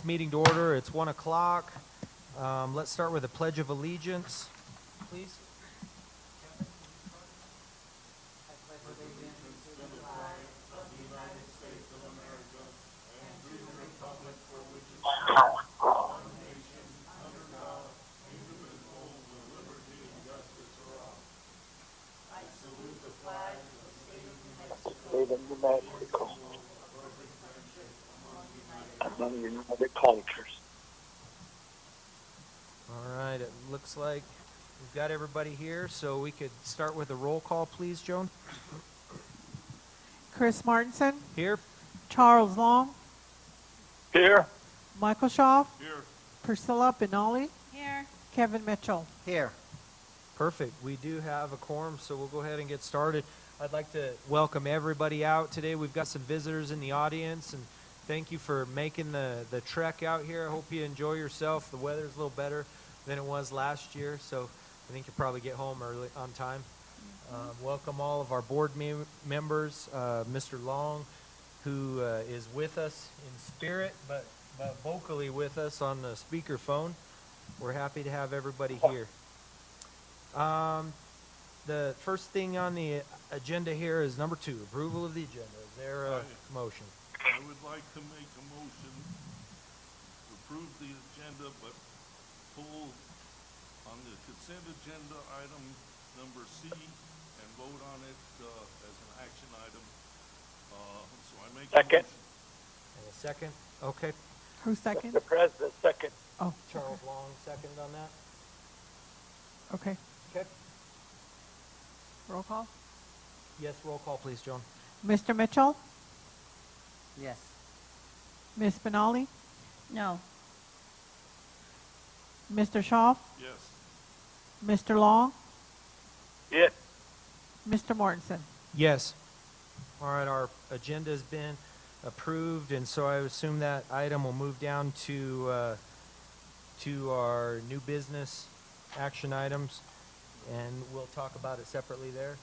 meeting to order. It's 1 o'clock. Let's start with the Pledge of Allegiance, please. State of New Mexico, among the United Cultures. All right, it looks like we've got everybody here, so we could start with a roll call, please, Joan. Chris Martinson, Here. Charles Long, Here. Michael Shaw, Here. Priscilla Benali, Here. Kevin Mitchell. Here. Perfect. We do have a quorum, so we'll go ahead and get started. I'd like to welcome everybody out today. We've got some visitors in the audience, and thank you for making the trek out here. I hope you enjoy yourself. The weather's a little better than it was last year, so I think you'll probably get home early on time. Welcome all of our board members, Mr. Long, who is with us in spirit, but vocally with us on the speakerphone. We're happy to have everybody here. The first thing on the agenda here is number 2, approval of the agenda. Is there a motion? I would like to make a motion to approve the agenda, but pull on the consent agenda item number C and vote on it as an action item. So I make Second. a motion. And a second? Okay. Who's second? The president, second. Oh, Charles Long, second on that. okay. Okay. Roll call. Yes, roll call, please, Joan. Mr. Mitchell, Yes. Miss Benali, No. Mr. Shaw, Yes. Mr. Long, Yes. Mr. Mortensen. Yes. All right, our agenda has been approved, and so I assume that item will move down to our new business action items, and we'll talk about it separately there.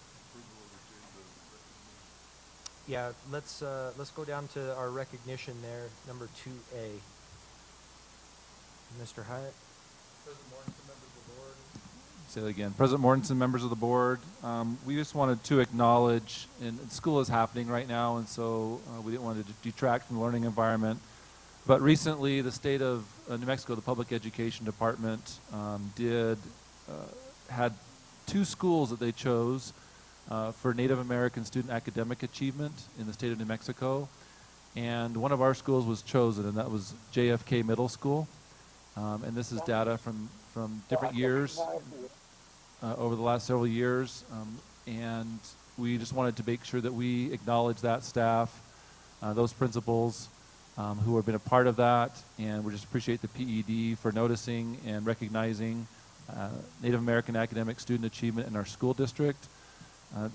Yeah, let's go down to our recognition there, number 2A. Mr. Hyatt. President Mortensen, members of the board. Say that again. President Mortensen, members of the board. We just wanted to acknowledge, and school is happening right now, and so we didn't want to detract from the learning environment. But recently, the state of New Mexico, the Public Education Department, had 2 schools that they chose for Native American student academic achievement in the state of New Mexico. And one of our schools was chosen, and that was JFK Middle School. And this is data from different years over the last several years. And we just wanted to make sure that we acknowledge that staff, those principals who have been a part of that. And we just appreciate the PED for noticing and recognizing Native American academic student achievement in our school district.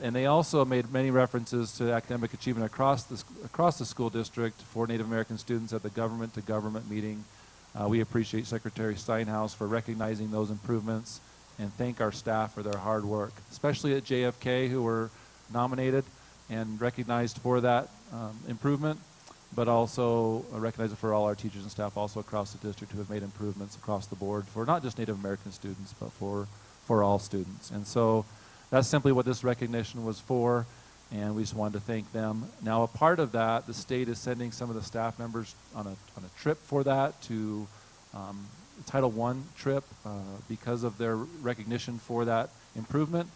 And they also made many references to academic achievement across the school district for Native American students at the government-to-government meeting. We appreciate Secretary Steinhaus for recognizing those improvements and thank our staff for their hard work, especially at JFK, who were nominated and recognized for that improvement, but also recognized for all our teachers and staff also across the district who have made improvements across the board for not just Native American students, but for all students. And so that's simply what this recognition was for, and we just wanted to thank them. Now, a part of that, the state is sending some of the staff members on a trip for that to Title I trip because of their recognition for that improvement.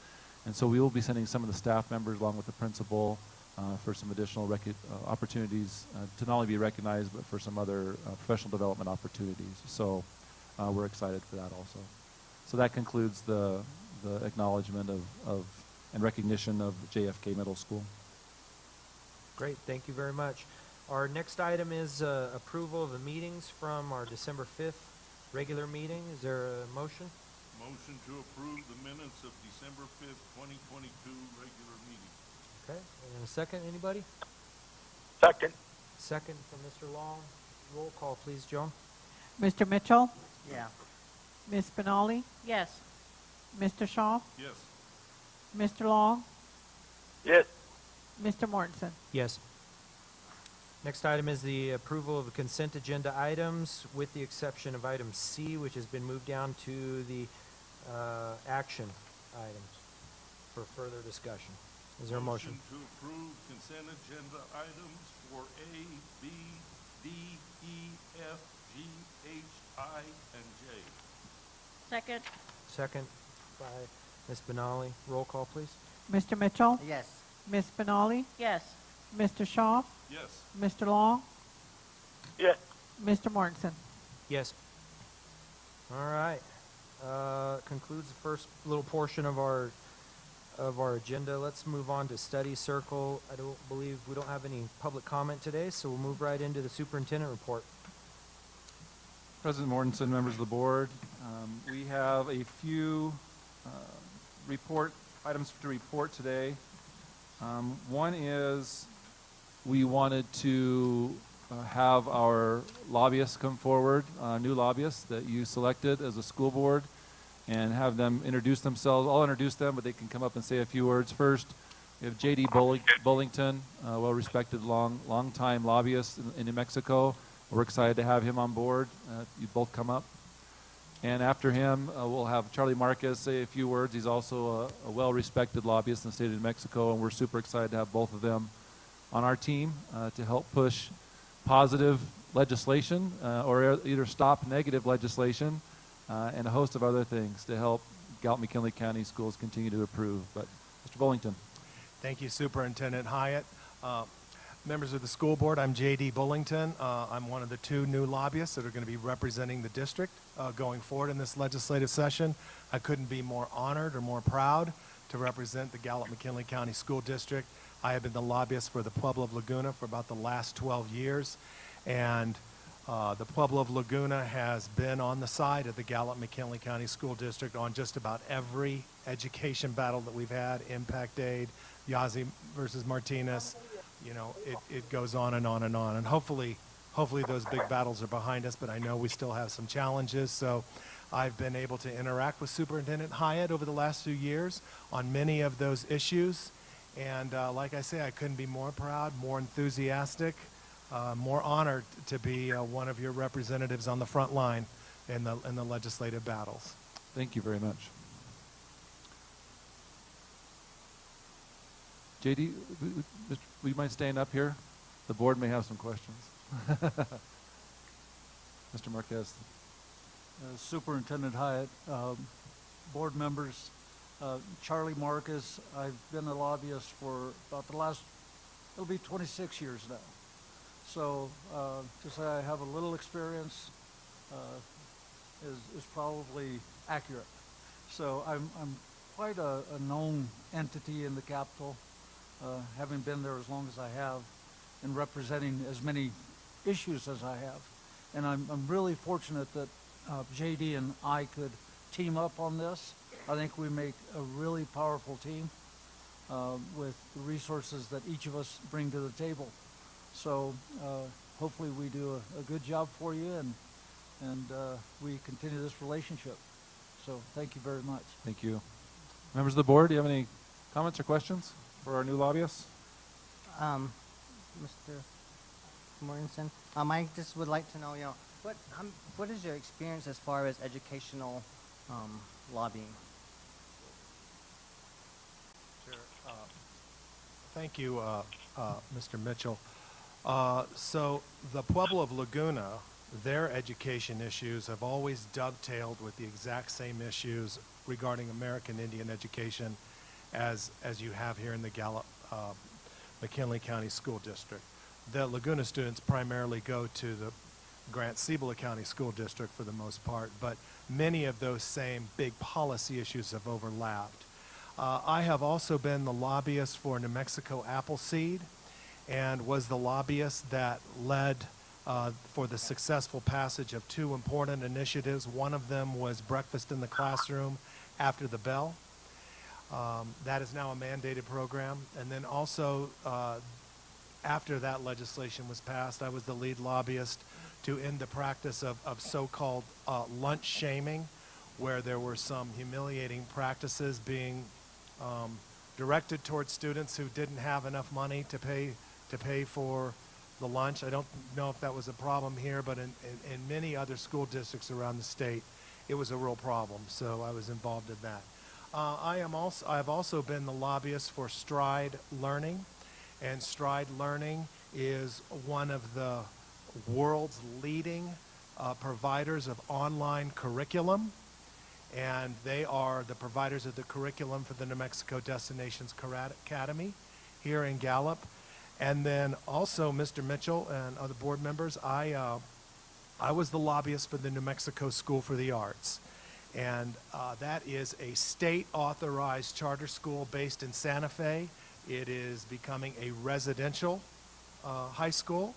And so we will be sending some of the staff members along with the principal for some additional opportunities to not only be recognized, but for some other professional development opportunities. So we're excited for that also. So that concludes the acknowledgement of and recognition of JFK Middle School. Great, thank you very much. Our next item is approval of the meetings from our December 5th regular meeting. Is there a motion? Motion to approve the minutes of December 5th, 2022 regular meeting. Okay, and a second, anybody? Second. Second from Mr. Long. Roll call, please, Joan. Mr. Mitchell, Yeah. Miss Benali, Yes. Mr. Shaw, Yes. Mr. Long, Yes. Mr. Mortensen. Yes. Next item is the approval of the consent agenda items, with the exception of item C, which has been moved down to the action items for further discussion. Is there a motion? To approve consent agenda items for A, B, D, E, F, G, H, I, and J. Second. Second by Ms. Benali. Roll call, please. Mr. Mitchell, Yes. Ms. Benali, Yes. Mr. Shaw, Yes. Mr. Long, Yes. Mr. Mortensen. Yes. All right. Concludes the first little portion of our agenda. Let's move on to study circle. I don't believe we don't have any public comment today, so we'll move right into the superintendent report. President Mortensen, members of the board, we have a few items to report today. One is we wanted to have our lobbyists come forward, new lobbyists that you selected as a school board, and have them introduce themselves. I'll introduce them, but they can come up and say a few words first. We have J.D. Bullington, well-respected, long-time lobbyist in New Mexico. We're excited to have him on board. You both come up. And after him, we'll have Charlie Marquez say a few words. He's also a well-respected lobbyist in the state of New Mexico, and we're super excited to have both of them on our team to help push positive legislation or either stop negative legislation and a host of other things to help Gallup McKinley County schools continue to improve. But Mr. Bullington. Thank you, Superintendent Hyatt. Members of the school board, I'm J.D. Bullington. I'm one of the two new lobbyists that are going to be representing the district going forward in this legislative session. I couldn't be more honored or more proud to represent the Gallup McKinley County School District. I have been the lobbyist for the Pueblo of Laguna for about the last 12 years, and the Pueblo of Laguna has been on the side of the Gallup McKinley County School District on just about every education battle that we've had, impact aid, Yazzie versus Martinez. You know, it goes on and on and on. And hopefully those big battles are behind us, but I know we still have some challenges. So I've been able to interact with Superintendent Hyatt over the last few years on many of those issues. And like I say, I couldn't be more proud, more enthusiastic, more honored to be one of your representatives on the front line in the legislative battles. Thank you very much. JD, would you mind staying up here? The board may have some questions. Mr. Marquez. Superintendent Hyatt, board members, Charlie Marcus. I've been a lobbyist for about it'll be 26 years now. So to say I have a little experience is probably accurate. So I'm quite a known entity in the Capitol, having been there as long as I have and representing as many issues as I have. And I'm really fortunate that JD and I could team up on this. I think we make a really powerful team with the resources that each of us bring to the table. So hopefully we do a good job for you and we continue this relationship. So thank you very much. Thank you. Members of the board, do you have any comments or questions for our new lobbyists? Mr. Mortensen, I just would like to know, what is your experience as far as educational lobbying? Sure. Thank you, Mr. Mitchell. So the Pueblo of Laguna, their education issues have always dovetailed with the exact same issues regarding American Indian education as you have here in the Gallup McKinley County School District. The Laguna students primarily go to the Grant-Cibola County School District for the most part, but many of those same big policy issues have overlapped. I have also been the lobbyist for New Mexico Appleseed and was the lobbyist that led for the successful passage of two important initiatives. One of them was breakfast in the classroom after the bell. That is now a mandated program. And then also, after that legislation was passed, I was the lead lobbyist to end the practice of so-called lunch shaming, where there were some humiliating practices being directed towards students who didn't have enough money to pay for the lunch. I don't know if that was a problem here, but in many other school districts around the state, it was a real problem. So I was involved in that. I've also been the lobbyist for Stride Learning, and Stride Learning is one of the world's leading providers of online curriculum, and they are the providers of the curriculum for the New Mexico Destinations Academy here in Gallup. And then also, Mr. Mitchell and other board members, I was the lobbyist for the New Mexico School for the Arts. And that is a state-authorized charter school based in Santa Fe. It is becoming a residential high school,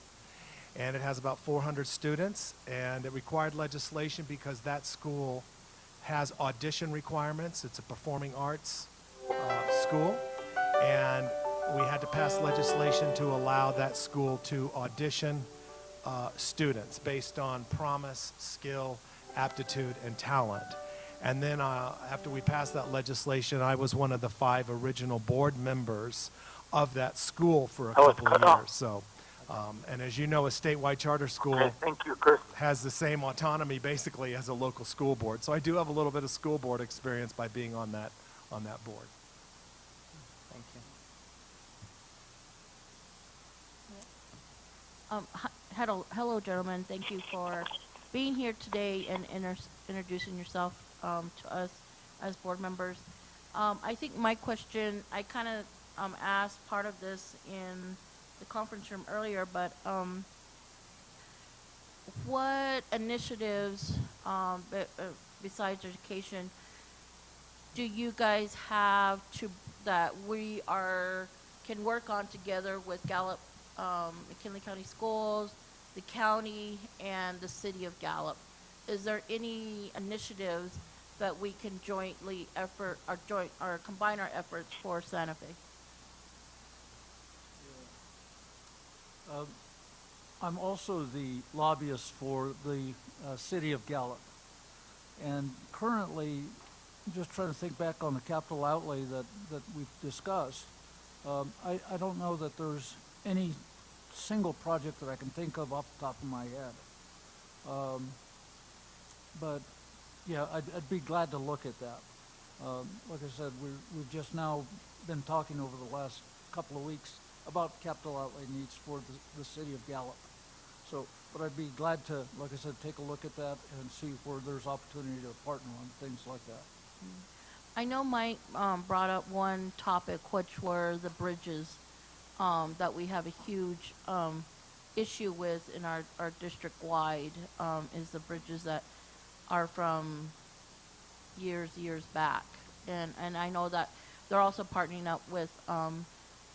and it has about 400 students. And it required legislation because that school has audition requirements. It's a performing arts school, and we had to pass legislation to allow that school to audition students based on promise, skill, aptitude, and talent. And then after we passed that legislation, I was one of the 5 original board members of that school for a Oh, it's couple cut of off. years. So, and as you know, a statewide charter school Okay, thank you, Chris. has the same autonomy basically as a local school board. So I do have a little bit of school board experience by being on that board. Thank you. Hello, gentlemen. Thank you for being here today and introducing yourself to us as board members. I think my question, I kind of asked part of this in the conference room earlier, but what initiatives besides education do you guys have that we can work on together with Gallup McKinley County Schools, the county, and the city of Gallup? Is there any initiatives that we can jointly combine our efforts for Santa Fe? I'm also the lobbyist for the city of Gallup. And currently, just trying to think back on the capital outlay that we've discussed, I don't know that there's any single project that I can think of off the top of my head. But yeah, I'd be glad to look at that. Like I said, we've just now been talking over the last couple of weeks about capital outlay needs for the city of Gallup. So, but I'd be glad to, like I said, take a look at that and see where there's opportunity to partner on things like that. I know Mike brought up one topic, which were the bridges that we have a huge issue with in our district wide, is the bridges that are from years back. And I know that they're also partnering up with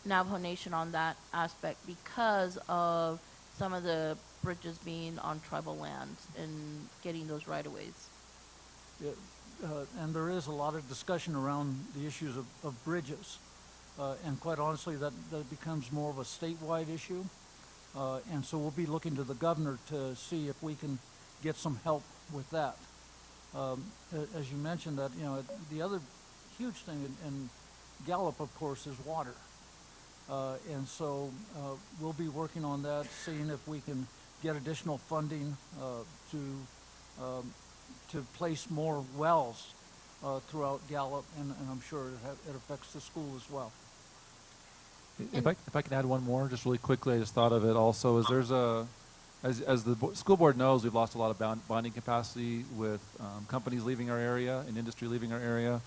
Navajo Nation on that aspect because of some of the bridges being on tribal lands and getting those right-of-ways. Yeah, and there is a lot of discussion around the issues of bridges. And quite honestly, that becomes more of a statewide issue. And so we'll be looking to the governor to see if we can get some help with that. As you mentioned, that the other huge thing in Gallup, of course, is water. And so we'll be working on that, seeing if we can get additional funding to place more wells throughout Gallup, and I'm sure it affects the school as well. If I can add one more, just really quickly, I just thought of it also, is there's as the school board knows, we've lost a lot of bonding capacity with companies leaving our area and industry leaving our area.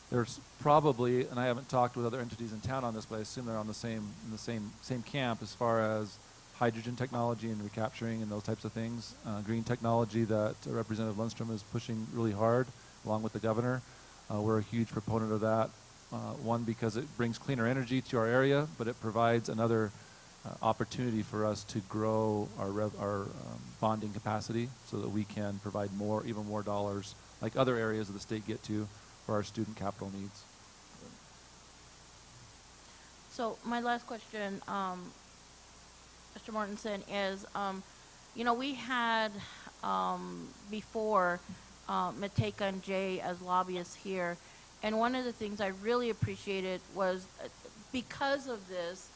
There's probably, and I haven't talked with other entities in town on this, but I assume they're on the same camp as far as hydrogen technology and recapturing and those types of things. Green technology that Representative Lundstrom is pushing really hard, along with the governor. We're a huge proponent of that. One, because it brings cleaner energy to our area, but it provides another opportunity for us to grow our bonding capacity so that we can provide even more dollars, like other areas of the state get to, for our student capital needs. So my last question, Mr. Mortensen, is, we had before Mateka and Jay as lobbyists here, and one of the things I really appreciated was because of this,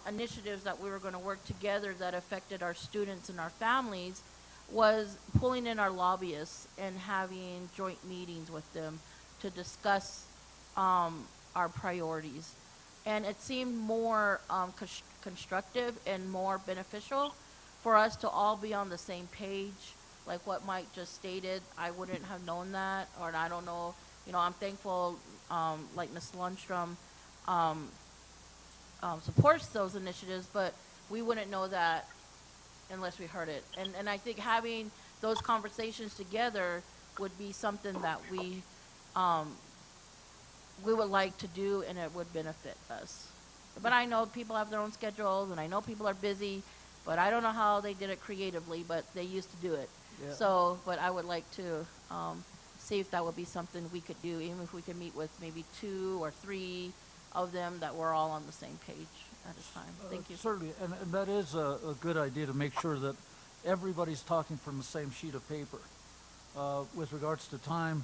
initiatives that we were going to work together that affected our students and our families was pulling in our lobbyists and having joint meetings with them to discuss our priorities. And it seemed more constructive and more beneficial for us to all be on the same page. Like what Mike just stated, I wouldn't have known that, or I don't know, I'm thankful, like Ms. Lundstrom supports those initiatives, but we wouldn't know that unless we heard it. And I think having those conversations together would be something that we would like to do, and it would benefit us. But I know people have their own schedules, and I know people are busy, but I don't know how they did it creatively, but they used to do it. Yeah. So, but I would like to see if that would be something we could do, even if we could meet with maybe 2 or 3 of them that we're all on the same page at a time. Thank you. Certainly, and that is a good idea to make sure that everybody's talking from the same sheet of paper. With regards to time,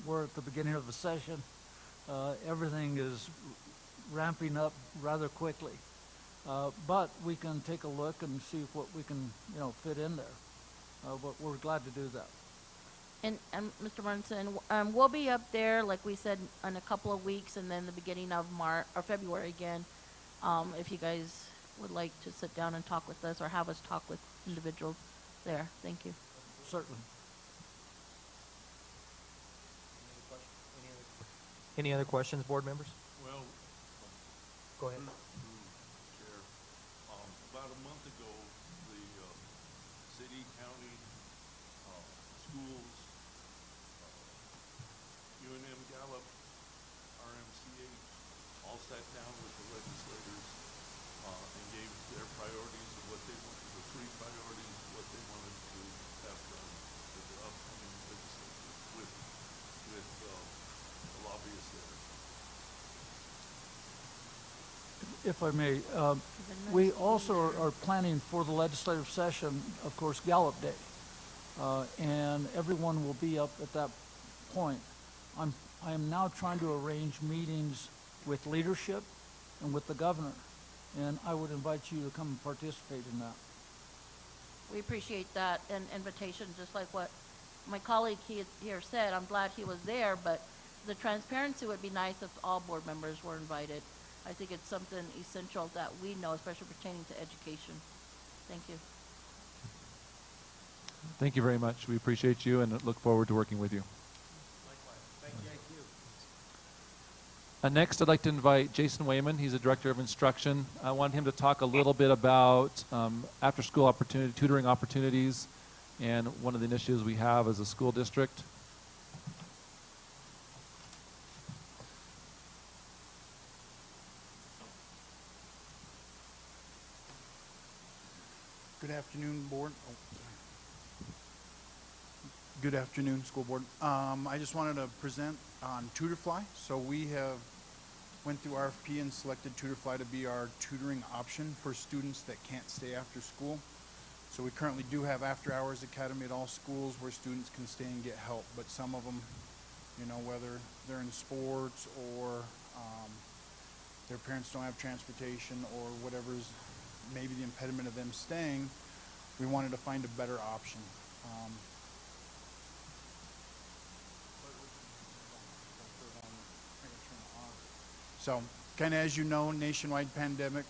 we're at the beginning of the session. Everything is ramping up rather quickly. But we can take a look and see what we can, fit in there. But we're glad to do that. And Mr. Martinson, we'll be up there, like we said, in a couple of weeks, and then the beginning of March or February again. If you guys would like to sit down and talk with us, or have us talk with individuals there, thank you. Certainly. Any other questions, board members? Well, Go ahead. through Chair, about a month ago, the city, county, schools, UNM, Gallup, RMCH, all sat down with the legislators and gave their priorities of what they wanted, the 3 priorities, what they wanted to have done with the upcoming legislature, with the lobbyists there. If I may, we also are planning for the legislative session, of course, Gallup Day. And everyone will be up at that point. I am now trying to arrange meetings with leadership and with the governor. And I would invite you to come and participate in that. We appreciate that and invitation, just like what my colleague here said. I'm glad he was there, but the transparency would be nice if all board members were invited. I think it's something essential that we know, especially pertaining to education. Thank you. Thank you very much. We appreciate you and look forward to working with you. Thank you. Next, I'd like to invite Jason Wayman. He's the Director of Instruction. I want him to talk a little bit about after-school tutoring opportunities and one of the initiatives we have as a school district. Good afternoon, board. Good afternoon, school board. I just wanted to present on Tutorfly. So we went through RFP and selected Tutorfly to be our tutoring option for students that can't stay after school. So we currently do have after-hours academy at all schools where students can stay and get help, but some of them, whether they're in sports or their parents don't have transportation or whatever's maybe the impediment of them staying, we wanted to find a better option. So, kind of as you know, nationwide pandemic,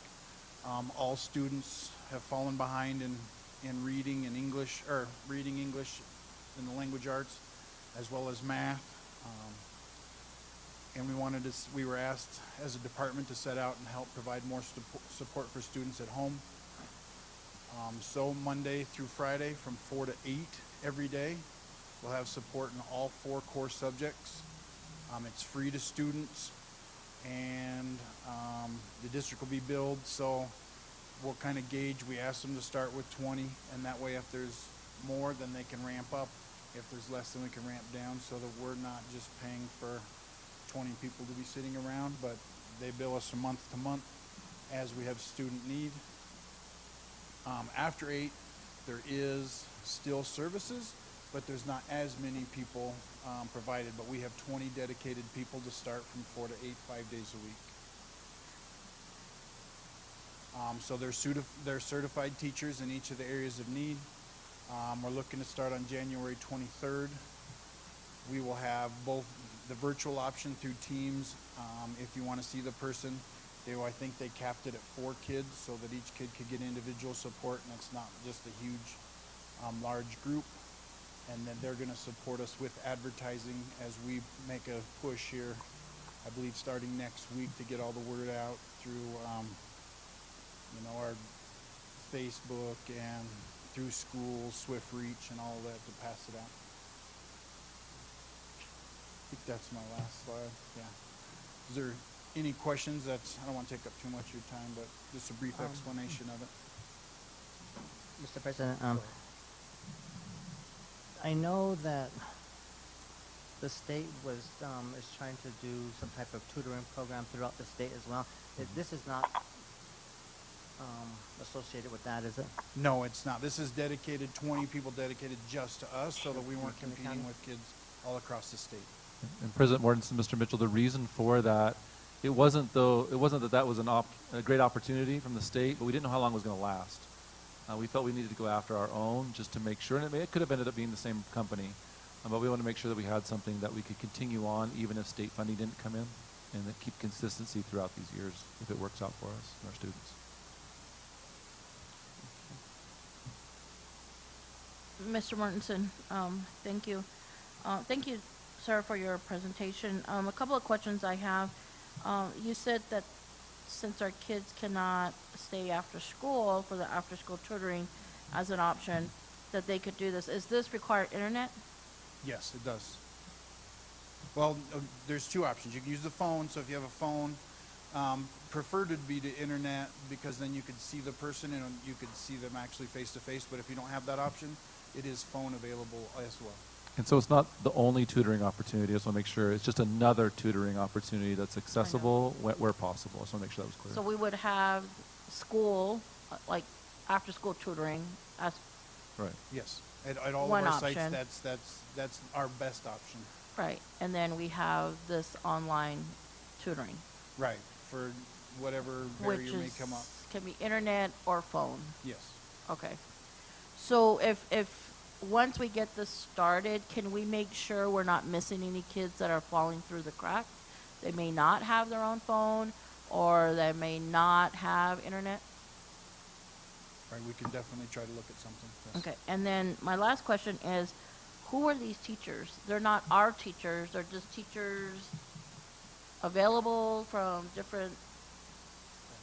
all students have fallen behind in reading and English, or reading English in the language arts, as well as math. And we were asked as a department to set out and help provide more support for students at home. So Monday through Friday from 4 to 8 every day, we'll have support in all 4 core subjects. It's free to students, and the district will be billed, so we'll kind of gauge. We ask them to start with 20, and that way if there's more, then they can ramp up. If there's less, then we can ramp down, so that we're not just paying for 20 people to be sitting around, but they bill us from month to month as we have student need. After 8, there is still services, but there's not as many people provided, but we have 20 dedicated people to start from 4 to 8, 5 days a week. So they're certified teachers in each of the areas of need. We're looking to start on January 23rd. We will have both the virtual option through Teams. If you want to see the person, I think they capped it at 4 kids so that each kid could get individual support and it's not just a huge, large group. And then they're going to support us with advertising as we make a push here, I believe starting next week, to get all the word out through, our Facebook and through schools, Swift Reach and all of that to pass it out. I think that's my last slide, yeah. Is there any questions? I don't want to take up too much of your time, but just a brief explanation of it. Mr. President, I know that the state is trying to do some type of tutoring program throughout the state as well. This is not associated with that, is it? No, it's not. This is dedicated, 20 people dedicated just to us so that we weren't McKinley competing County? with kids all across the state. And President Mortensen, Mr. Mitchell, the reason for that, it wasn't that was a great opportunity from the state, but we didn't know how long it was going to last. We felt we needed to go after our own just to make sure, and it could have ended up being the same company, but we want to make sure that we had something that we could continue on even if state funding didn't come in, and that keep consistency throughout these years if it works out for us and our students. Mr. Mortensen, thank you. Thank you, sir, for your presentation. A couple of questions I have. You said that since our kids cannot stay after school for the after-school tutoring as an option, that they could do this. Is this require internet? Yes, it does. Well, there's 2 options. You can use the phone, so if you have a phone, preferred would be the internet because then you could see the person and you could see them actually face-to-face, but if you don't have that option, it is phone available as well. And so it's not the only tutoring opportunity. I just want to make sure it's just another tutoring opportunity that's accessible where possible. I just want to make sure that was clear. So we would have school, like after-school tutoring as Right. Yes, at all one of our option. sites, that's our best option. right, and then we have this online tutoring, Right, for whatever which barrier may come up. can be internet or phone. Yes. Okay. So if once we get this started, can we make sure we're not missing any kids that are falling through the cracks? They may not have their own phone, or they may not have internet. Right, we can definitely try to look at something. Yes. Okay, and then my last question is, who are these teachers? They're not our teachers, they're just teachers available from different,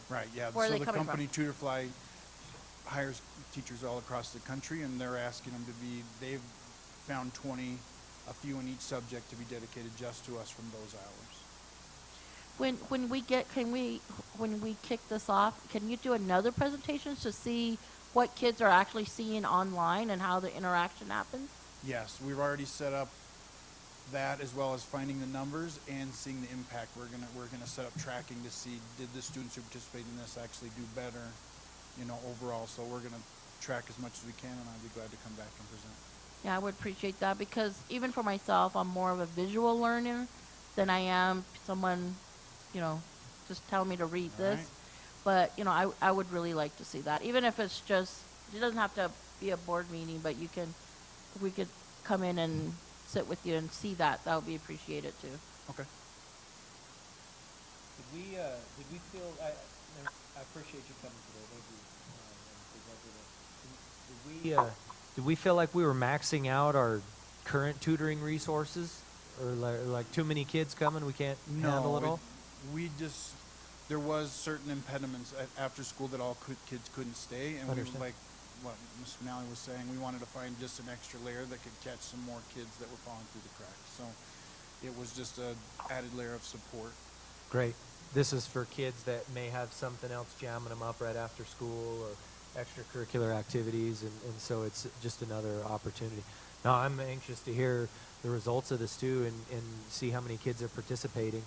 Right, yeah. Where are So they the coming company Tutorfly hires teachers all across the country, and they're asking them to be, they've found 20, a few in each subject to be dedicated just to us from those hours. when we kick this off, can you do another presentation to see what kids are actually seeing online and how the interaction happens? Yes, we've already set up that as well as finding the numbers and seeing the impact. We're gonna set up tracking to see, did the students who participate in this actually do better, overall. So we're gonna track as much as we can, and I'd be glad to come back and present. Yeah, I would appreciate that because even for myself, I'm more of a visual learner than I am someone, just telling me to read All this. right. But, I would really like to see that. Even if it's just, it doesn't have to be a board meeting, but we could come in and sit with you and see that. That would be appreciated too. Okay. Did we feel, I appreciate you coming today, thank you. Did we feel like we were maxing out our current tutoring resources? Or like too many kids coming, we can't handle it all? There was certain impediments after school that all kids couldn't stay, and we Understand. like what Ms. Finale was saying, we wanted to find just an extra layer that could catch some more kids that were falling through the cracks. So it was just a added layer of support. Great. This is for kids that may have something else jamming them up right after school or extracurricular activities, and so it's just another opportunity. Now, I'm anxious to hear the results of this too and see how many kids are participating.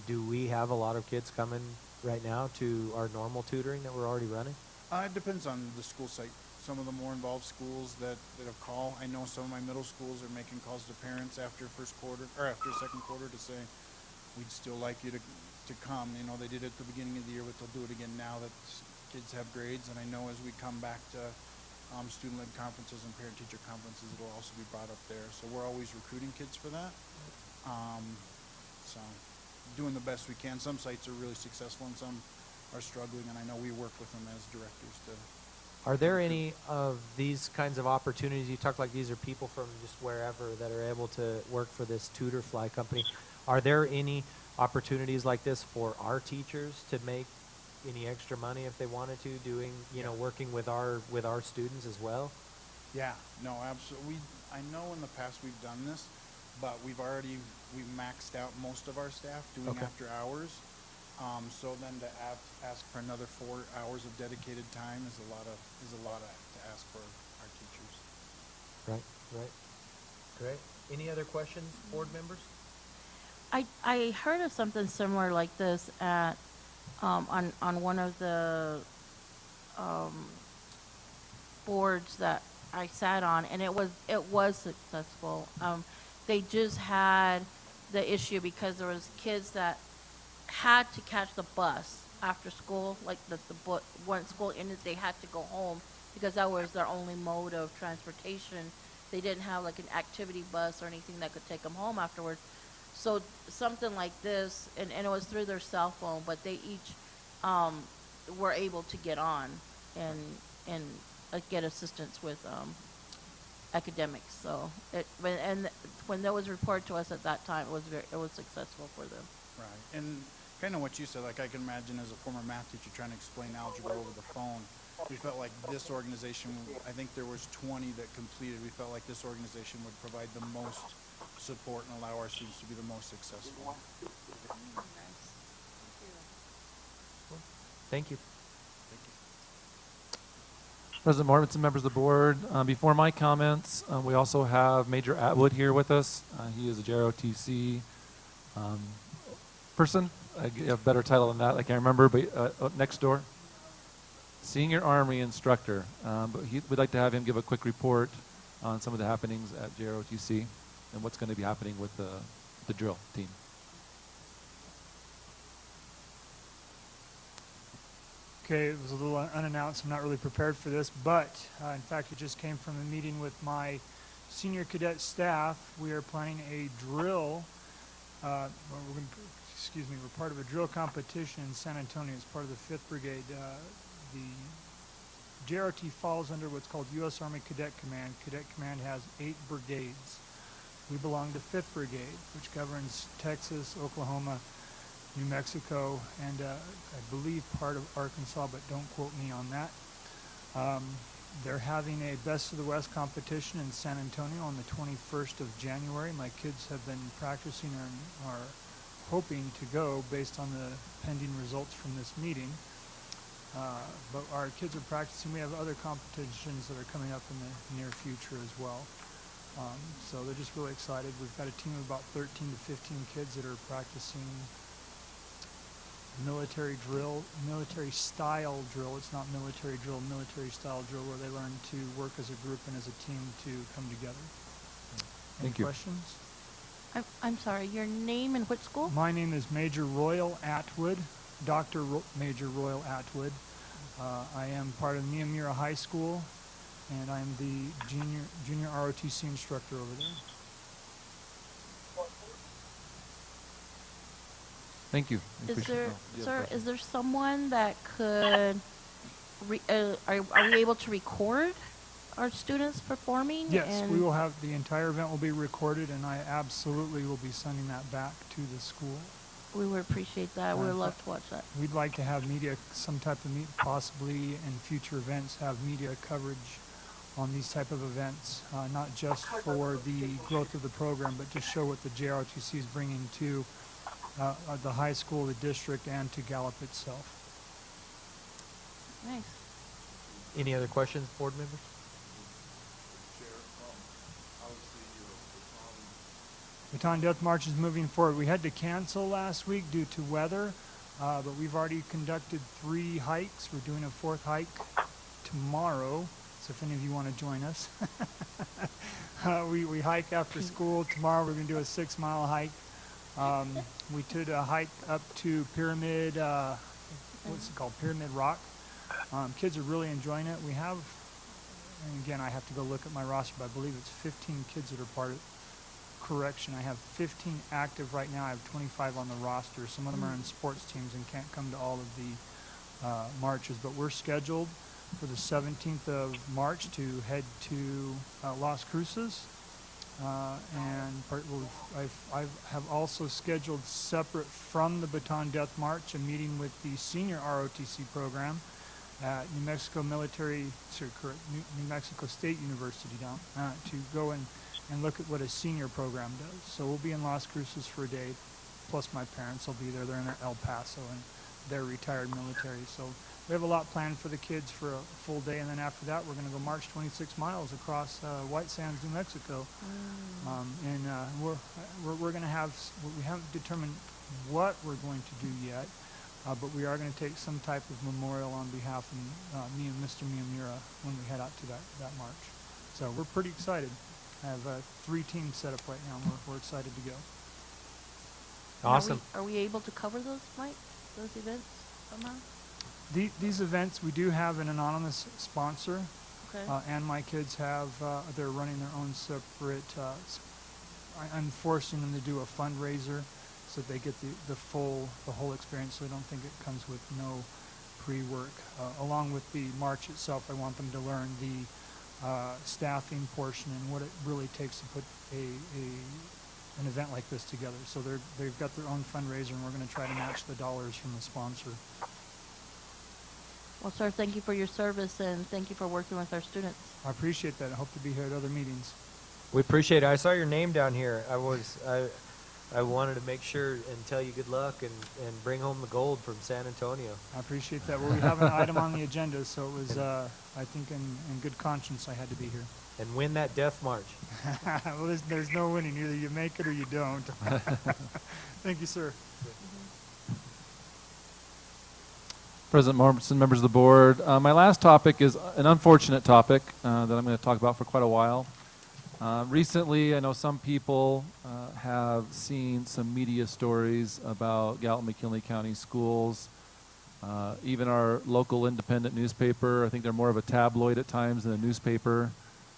Do we have a lot of kids coming right now to our normal tutoring that we're already running? It depends on the school site. Some of the more involved schools that have call. I know some of my middle schools are making calls to parents after first quarter or after second quarter to say, we'd still like you to come. They did it at the beginning of the year, but they'll do it again now that kids have grades, and I know as we come back to student-led conferences and parent-teacher conferences, it'll also be brought up there. So we're always recruiting kids for that. So doing the best we can. Some sites are really successful and some are struggling, and I know we work with them as directors to. Are there any of these kinds of opportunities? You talk like these are people from just wherever that are able to work for this tutor fly company. Are there any opportunities like this for our teachers to make any extra money if they wanted to, doing, working with our students as well? Yeah, no, absolutely. I know in the past we've done this, but we've maxed out most of our staff doing Okay. after hours. So then to ask for another 4 hours of dedicated time is a lot to ask for our teachers. Right. Great. Any other questions, board members? I heard of something similar like this at on one of the boards that I sat on, and it was successful. They just had the issue because there was kids that had to catch the bus after school, like once school ended, they had to go home because that was their only mode of transportation. They didn't have like an activity bus or anything that could take them home afterwards. So something like this, and it was through their cell phone, but they each were able to get on and get assistance with academics. So when that was reported to us at that time, it was successful for them. Right, and kind of what you said, like I can imagine as a former math teacher trying to explain algebra over the phone, we felt like this organization, I think there was 20 that completed, we felt like this organization would provide the most support and allow our students to be the most successful. Thank you. President Mortensen, members of the board, before my comments, we also have Major Atwood here with us. He is a JROTC person. I have a better title than that, I can't remember, but next door. Senior Army instructor. But we'd like to have him give a quick report on some of the happenings at JROTC and what's going to be happening with the drill team. Okay, it was a little unannounced. I'm not really prepared for this, but in fact, it just came from a meeting with my senior cadet staff. We are planning a drill. We're part of a drill competition in San Antonio as part of the 5th Brigade. The JRT falls under what's called U.S. Army Cadet Command. Cadet Command has 8 brigades. We belong to 5th Brigade, which governs Texas, Oklahoma, New Mexico, and I believe part of Arkansas, but don't quote me on that. They're having a Best of the West competition in San Antonio on the 21st of January. My kids have been practicing and are hoping to go based on the pending results from this meeting. But our kids are practicing. We have other competitions that are coming up in the near future as well. So they're just really excited. We've got a team of about 13 to 15 kids that are practicing military drill, military style drill. It's not military drill, military style drill, where they learn to work as a group and as a team to come together. Any Thank you. questions? I'm sorry, your name and which school? My name is Major Royal Atwood, Dr. Major Royal Atwood. I am part of Miamira High School, and I'm the junior ROTC instructor over there. Thank you. Is there someone that could, are we able to record our students performing? Yes, we will have, the entire event will be recorded, and I absolutely will be sending that back to the school. We would appreciate that. We would love to watch that. We'd like to have media, some type of possibly in future events, have media coverage on these type of events, not just for the growth of the program, but to show what the JROTC is bringing to the high school, the district, and to Gallup itself. Nice. Any other questions, board members? Baton Death March is moving forward. We had to cancel last week due to weather, but we've already conducted 3 hikes. We're doing a 4th hike tomorrow, so if any of you want to join us. We hike after school. Tomorrow we're going to do a 6-mile hike. We did a hike up to Pyramid, what's it called, Pyramid Rock. Kids are really enjoying it. We have, and again, I have to go look at my roster, but I believe it's 15 kids that are part of. Correction, I have 15 active right now. I have 25 on the roster. Some of them are in sports teams and can't come to all of the marches, but we're scheduled for the 17th of March to head to Las Cruces. I have also scheduled, separate from the Baton Death March, a meeting with the senior ROTC program at New Mexico New Mexico State University down to go and look at what a senior program does. So we'll be in Las Cruces for a day, plus my parents will be there. They're in El Paso and they're retired military. So we have a lot planned for the kids for a full day, and then after that we're going to go march 26 miles across White Sands, New Mexico. We're going to have, we haven't determined what we're going to do yet, but we are going to take some type of memorial on behalf of me and Mr. Miyamura when we head out to that march. So we're pretty excited. I have 3 teams set up right now, and we're excited to go. Awesome. Are we able to cover those, Mike? Those events somehow? These events, we do have an anonymous sponsor, Okay. and my kids have, they're running their own separate, I'm forcing them to do a fundraiser so that they get the whole experience, so I don't think it comes with no pre-work. Along with the march itself, I want them to learn the staffing portion and what it really takes to put an event like this together. So they've got their own fundraiser, and we're going to try to match the dollars from the sponsor. Well, sir, thank you for your service, and thank you for working with our students. I appreciate that. I hope to be here at other meetings. We appreciate it. I saw your name down here. I wanted to make sure and tell you good luck and bring home the gold from San Antonio. I appreciate that. Well, we have an item on the agenda, so it was, I think, in good conscience I had to be here. And win that death march. Well, there's no winning. Either you make it or you don't. Thank you, sir. President Morrison, members of the board. My last topic is an unfortunate topic that I'm going to talk about for quite a while. Recently, I know some people have seen some media stories about Gallup McKinley County schools. Even our local independent newspaper, I think they're more of a tabloid at times than a newspaper,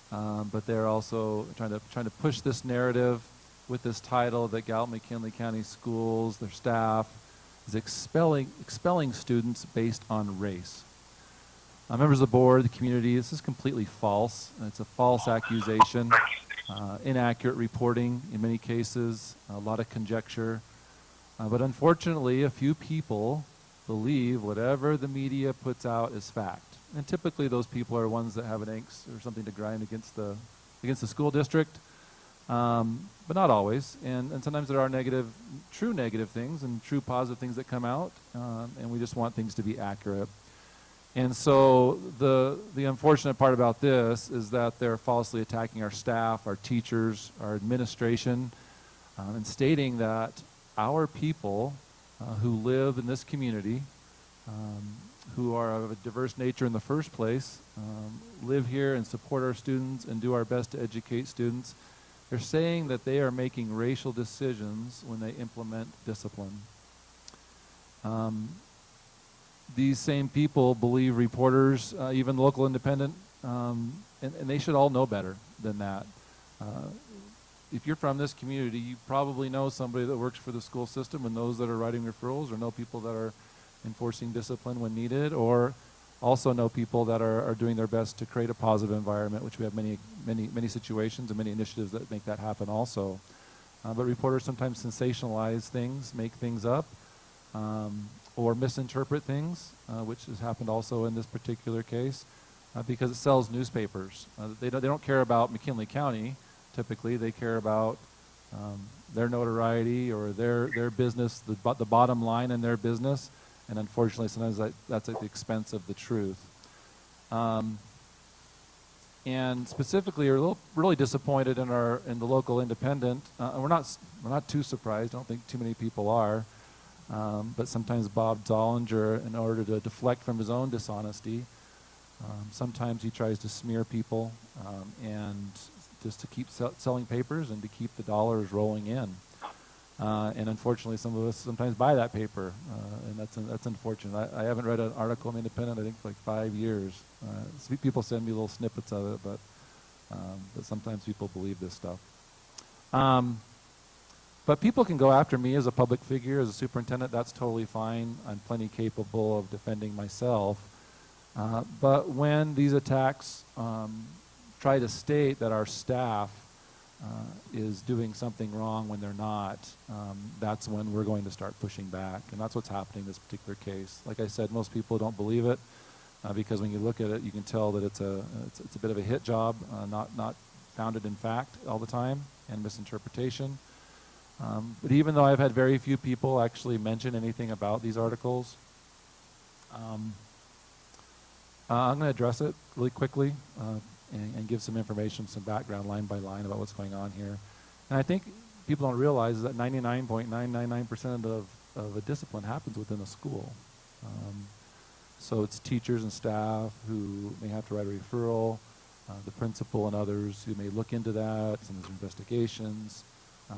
but they're also trying to push this narrative with this title that Gallup McKinley County schools, their staff, is expelling students based on race. Members of the board, the community, this is completely false. It's a false accusation, inaccurate reporting in many cases, a lot of conjecture. But unfortunately, a few people believe whatever the media puts out is fact. And typically those people are ones that have an angst or something to grind against the school district. But not always, and sometimes there are true negative things and true positive things that come out, and we just want things to be accurate. And so the unfortunate part about this is that they're falsely attacking our staff, our teachers, our administration, and stating that our people who live in this community, who are of a diverse nature in the first place, live here and support our students and do our best to educate students. They're saying that they are making racial decisions when they implement discipline. These same people believe reporters, even local independent, and they should all know better than that. If you're from this community, you probably know somebody that works for the school system and those that are writing referrals, or know people that are enforcing discipline when needed, or also know people that are doing their best to create a positive environment, which we have many situations and many initiatives that make that happen also. But reporters sometimes sensationalize things, make things up, or misinterpret things, which has happened also in this particular case, because it sells newspapers. They don't care about McKinley County, typically. They care about their notoriety or their business, the bottom line in their business. And unfortunately, sometimes that's at the expense of the truth. And specifically, we're really disappointed in the local independent. And we're not too surprised. I don't think too many people are. But sometimes Bob Dollinger, in order to deflect from his own dishonesty, sometimes he tries to smear people and just to keep selling papers and to keep the dollars rolling in. And unfortunately, some of us sometimes buy that paper, and that's unfortunate. I haven't read an article in Independent, I think, for like 5 years. People send me little snippets of it, but sometimes people believe this stuff. But people can go after me as a public figure, as a superintendent. That's totally fine. I'm plenty capable of defending myself. But when these attacks try to state that our staff is doing something wrong when they're not, that's when we're going to start pushing back. And that's what's happening in this particular case. Like I said, most people don't believe it because when you look at it, you can tell that it's a bit of a hit job, not founded in fact all the time, and misinterpretation. But even though I've had very few people actually mention anything about these articles, I'm going to address it really quickly and give some information, some background line by line about what's going on here. And I think people don't realize that 99.999% of a discipline happens within a school. So it's teachers and staff who may have to write a referral, the principal and others who may look into that, some of there's investigations,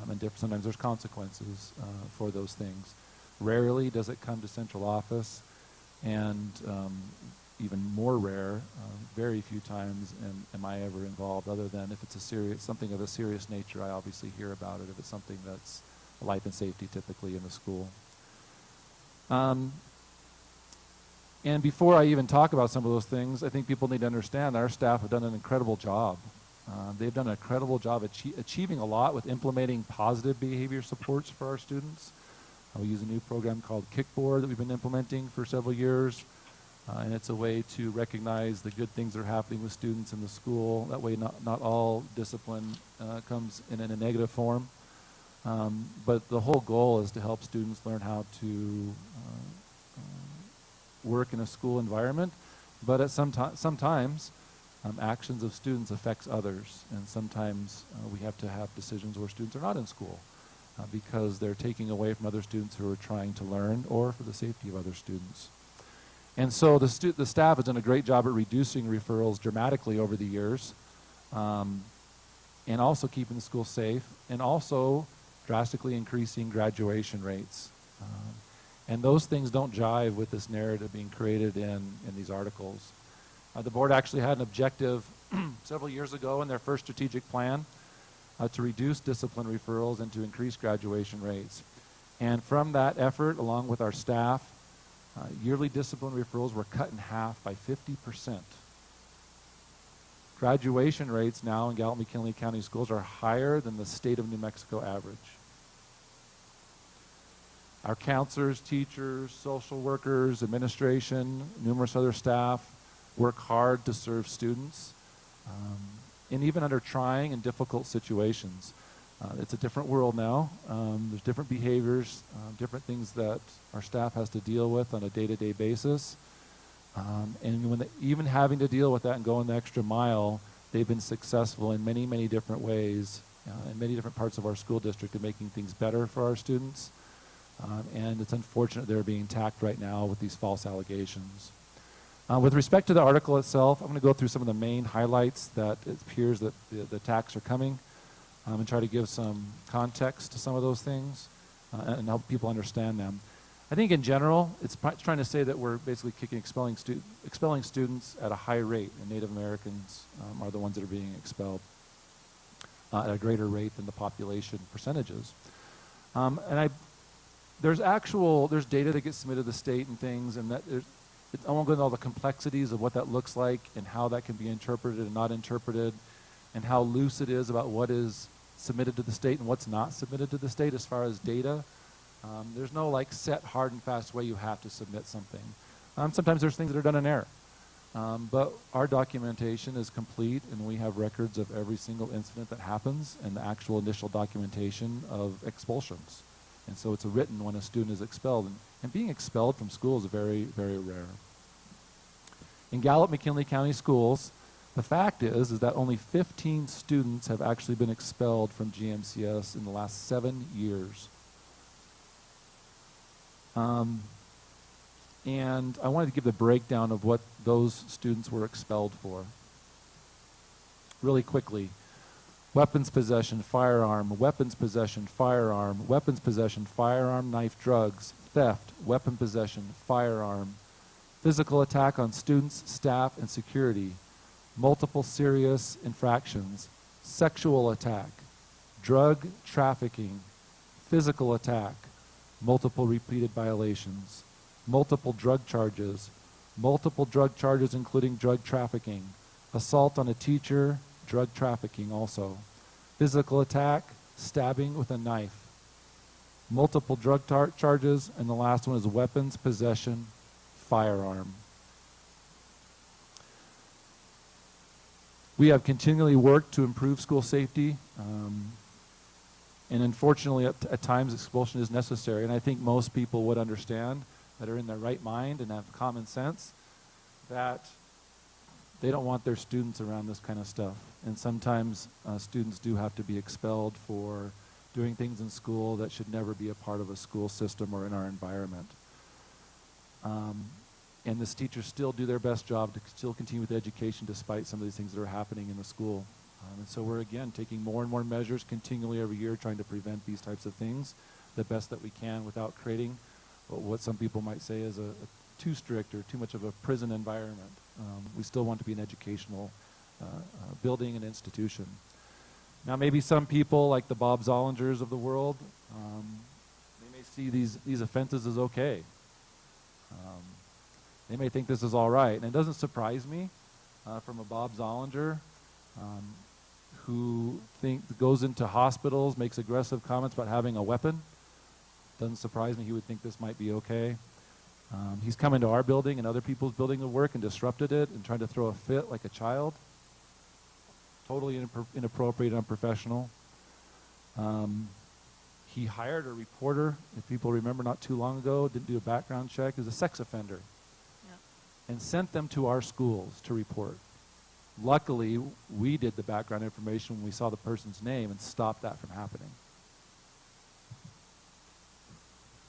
and sometimes there's consequences for those things. Rarely does it come to central office, and even more rare, very few times am I ever involved, other than if it's something of a serious nature. I obviously hear about it if it's something that's life and safety typically in the school. And before I even talk about some of those things, I think people need to understand that our staff have done an incredible job. They've done an incredible job achieving a lot with implementing positive behavior supports for our students. We use a new program called Kickboard that we've been implementing for several years. And it's a way to recognize the good things that are happening with students in the school. That way not all discipline comes in a negative form. But the whole goal is to help students learn how to work in a school environment. But at sometimes actions of students affects others. And sometimes we have to have decisions where students are not in school because they're taking away from other students who are trying to learn or for the safety of other students. And so the staff has done a great job at reducing referrals dramatically over the years, and also keeping the school safe, and also drastically increasing graduation rates. And those things don't jive with this narrative being created in these articles. The board actually had an objective several years ago in their first strategic plan to reduce discipline referrals and to increase graduation rates. And from that effort, along with our staff, yearly discipline referrals were cut in half by 50%. Graduation rates now in Gallup McKinley County schools are higher than the state of New Mexico average. Our counselors, teachers, social workers, administration, numerous other staff work hard to serve students, and even under trying and difficult situations. It's a different world now. There's different behaviors, different things that our staff has to deal with on a day-to-day basis. And even having to deal with that and going the extra mile, they've been successful in many, many different ways in many different parts of our school district in making things better for our students. And it's unfortunate they're being attacked right now with these false allegations. With respect to the article itself, I'm going to go through some of the main highlights that it appears that the attacks are coming. And try to give some context to some of those things and help people understand them. I think in general, it's trying to say that we're basically expelling students at a high rate, and Native Americans are the ones that are being expelled at a greater rate than the population percentages. There's data that gets submitted to the state and things, and I won't go into all the complexities of what that looks like and how that can be interpreted and not interpreted, and how loose it is about what is submitted to the state and what's not submitted to the state as far as data. There's no like set hard and fast way you have to submit something. Sometimes there's things that are done in error. But our documentation is complete, and we have records of every single incident that happens and the actual initial documentation of expulsions. And so it's written when a student is expelled. And being expelled from school is very, very rare. In Gallup McKinley County schools, the fact is that only 15 students have actually been expelled from GMCS in the last 7 years. And I wanted to give the breakdown of what those students were expelled for. Really quickly. weapons possession, firearm, weapons possession, firearm, weapons possession, firearm, knife, drugs, theft, weapon possession, firearm, physical attack on students, staff, and security, multiple serious infractions, sexual attack, drug trafficking, physical attack, multiple repeated violations, multiple drug charges including drug trafficking, assault on a teacher, drug trafficking also, physical attack, stabbing with a knife, multiple drug charges, and the last one is weapons possession, firearm. We have continually worked to improve school safety, and unfortunately at times expulsion is necessary, and I think most people would understand that are in their right mind and have common sense that they don't want their students around this kind of stuff. And sometimes students do have to be expelled for doing things in school that should never be a part of a school system or in our environment. And these teachers still do their best job to still continue with education despite some of these things that are happening in the school. And so we're, again, taking more and more measures continually every year trying to prevent these types of things the best that we can without creating what some people might say is a too strict or too much of a prison environment. We still want to be an educational building and institution. Now, maybe some people, like the Bob Zollingers of the world, they may see these offenses as okay. They may think this is all right. And it doesn't surprise me from a Bob Zollinger who goes into hospitals, makes aggressive comments about having a weapon. Doesn't surprise me he would think this might be okay. He's come into our building and other people's building to work and disrupted it and tried to throw a fit like a child. Totally inappropriate, unprofessional. He hired a reporter, if people remember not too long ago, didn't do a background check, is a sex offender. Yep. And sent them to our schools to report. Luckily, we did the background information when we saw the person's name and stopped that from happening.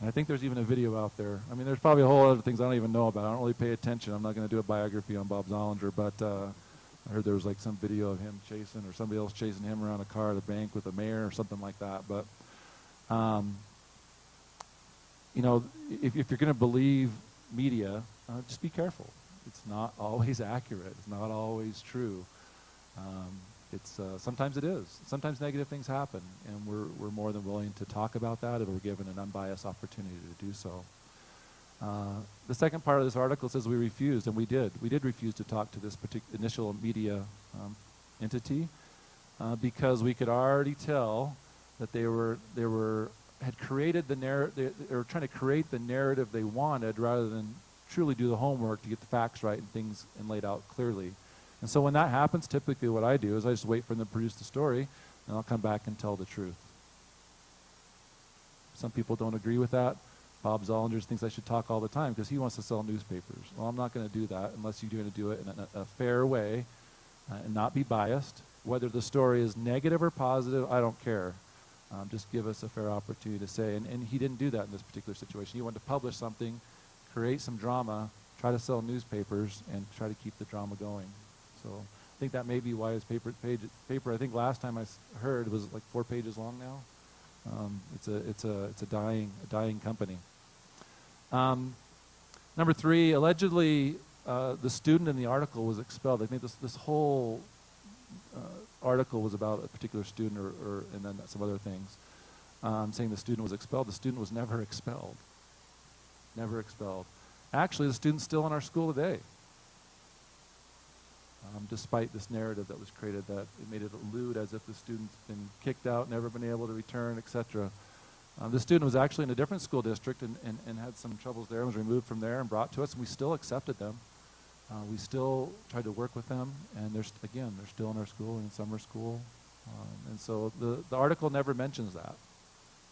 And I think there's even a video out there. I mean, there's probably a whole other things I don't even know about. I don't really pay attention. I'm not going to do a biography on Bob Zollinger, but I heard there was like some video of him chasing or somebody else chasing him around a car at a bank with a mayor or something like that. But, you know, if you're going to believe media, just be careful. It's not always accurate. It's not always true. Sometimes it is. Sometimes negative things happen, and we're more than willing to talk about that if we're given an unbiased opportunity to do so. The second part of this article says we refused, and we did. We did refuse to talk to this particular initial media entity because we could already tell that they were created the narrative. They were trying to create the narrative they wanted rather than truly do the homework to get the facts right and things and laid out clearly. And so when that happens, typically what I do is I just wait for them to produce the story, and I'll come back and tell the truth. Some people don't agree with that. Bob Zollinger thinks I should talk all the time because he wants to sell newspapers. Well, I'm not going to do that unless you're going to do it in a fair way and not be biased. Whether the story is negative or positive, I don't care. Just give us a fair opportunity to say. And he didn't do that in this particular situation. He wanted to publish something, create some drama, try to sell newspapers, and try to keep the drama going. So I think that may be why his paper, I think last time I heard, was like 4 pages long now. It's a dying company. Number 3, allegedly the student in the article was expelled. I think this whole article was about a particular student and then some other things. Saying the student was expelled. The student was never expelled. Never expelled. Actually, the student's still in our school today. Despite this narrative that was created that it made it allude as if the student's been kicked out, never been able to return, etc. The student was actually in a different school district and had some troubles there and was removed from there and brought to us, and we still accepted them. We still tried to work with them, and they're still in our school and in summer school. And so the article never mentions that.